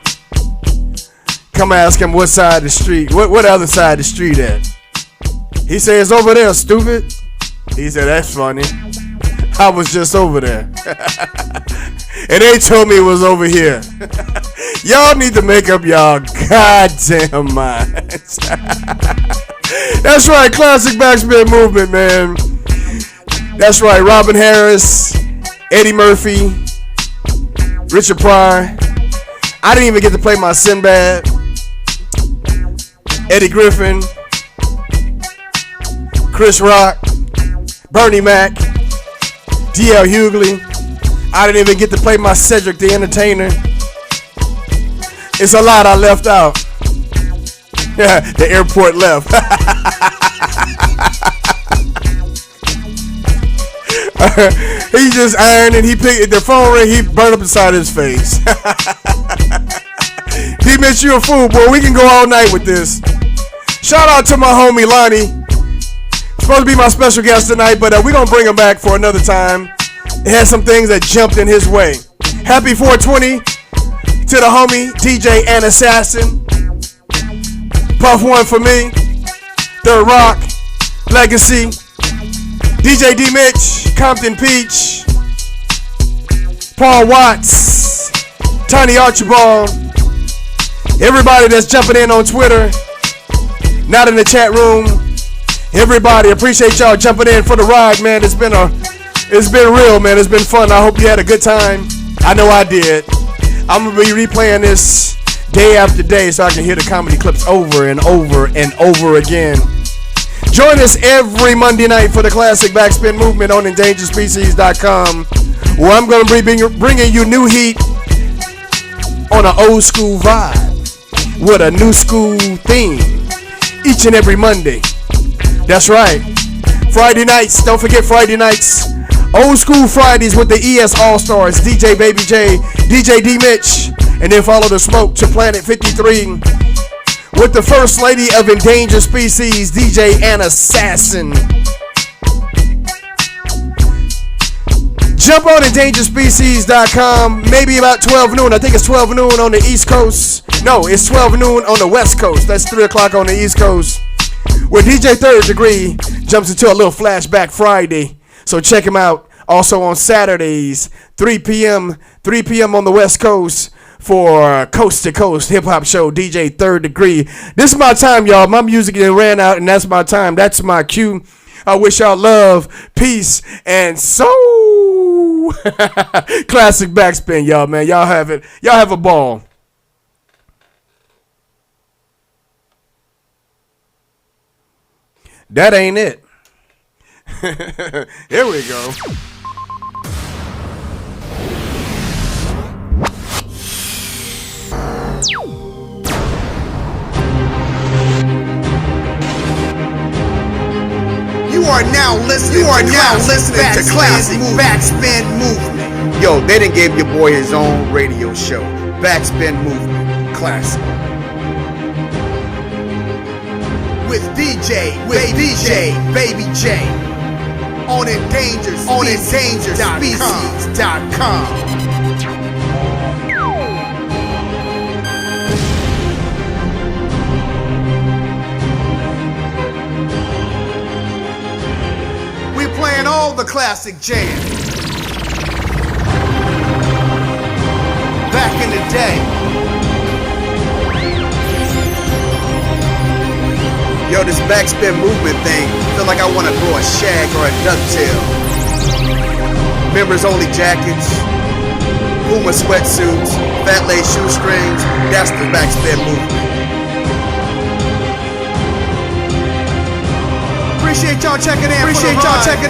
Come ask him what side of the street, what other side of the street at. He said, it's over there, stupid. He said, that's funny. I was just over there. And they told me it was over here. Y'all need to make up y'all goddamn minds. That's right, classic backspin movement, man. That's right, Robin Harris, Eddie Murphy, Richard Pryor. I didn't even get to play my Sinbad. Eddie Griffin, Chris Rock, Bernie Mac, D.L. Hughley. I didn't even get to play my Cedric the Entertainer. It's a lot I left out. The airport left. He just ironed and he picked the phone ring, he burned up inside his face. He meant you a fool, boy. We can go all night with this. Shout out to my homie Lonnie. Supposed to be my special guest tonight, but we're going to bring him back for another time. It had some things that jumped in his way. Happy 420 to the homie DJ and Assassin. Puff One for me. Third Rock. Legacy. DJ D Mitch. Compton Peach. Paul Watts. Tiny Archibald. Everybody that's jumping in on Twitter. Not in the chat room. Everybody, appreciate y'all jumping in for the ride, man. It's been real, man. It's been fun. I hope you had a good time. I know I did. I'm gonna be replaying this day after day so I can hear the comedy clips over and over and over again. Join us every Monday night for the classic Backspin Movement on EndangeredSpecies.com, where I'm gonna be bringing you new heat on an old school vibe with a new school theme each and every Monday. That's right. Friday nights, don't forget Friday nights. Old School Fridays with the ES All-Stars, DJ Baby J, DJ D Mitch, and then follow the smoke to Planet 53 with the first lady of Endangered Species, DJ Ann Assassin. Jump on EndangeredSpecies.com, maybe about 12 noon. I think it's 12 noon on the East Coast. No, it's 12 noon on the West Coast. That's 3 o'clock on the East Coast. Where DJ Third Degree jumps into a little flashback Friday. So check him out. Also on Saturdays, 3 p.m. on the West Coast for Coast to Coast Hip Hop Show, DJ Third Degree. This is my time, y'all. My music ran out, and that's my time. That's my cue. I wish y'all love, peace, and soul. Classic backspin, y'all, man. Y'all have it. Y'all have a ball. That ain't it. Here we go. You are now listening to Classic Backspin Movement. Yo, they done gave your boy his own radio show. Backspin Movement. Classic. With DJ Baby J on EndangeredSpecies.com. We playing all the classic jams. Back in the day. Yo, this backspin movement thing, feel like I want to throw a shag or a ducktail. Members only jackets, Puma sweatsuits, fat lace shoestrings, that's the backspin movement. Appreciate y'all checking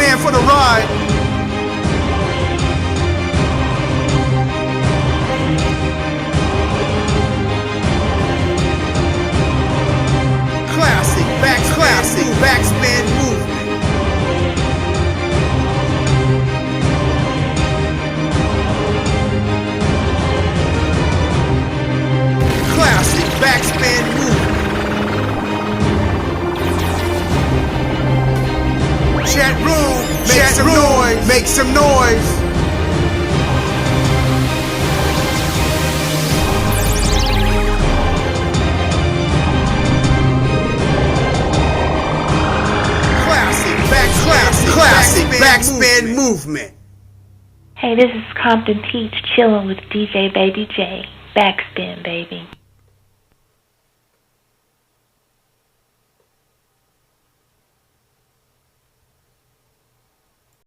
in for the ride. Classic backspin movement. Classic backspin movement. Chat room, make some noise. Classic backspin movement. Hey, this is Compton Peach chilling with DJ Baby J. Backspin, baby.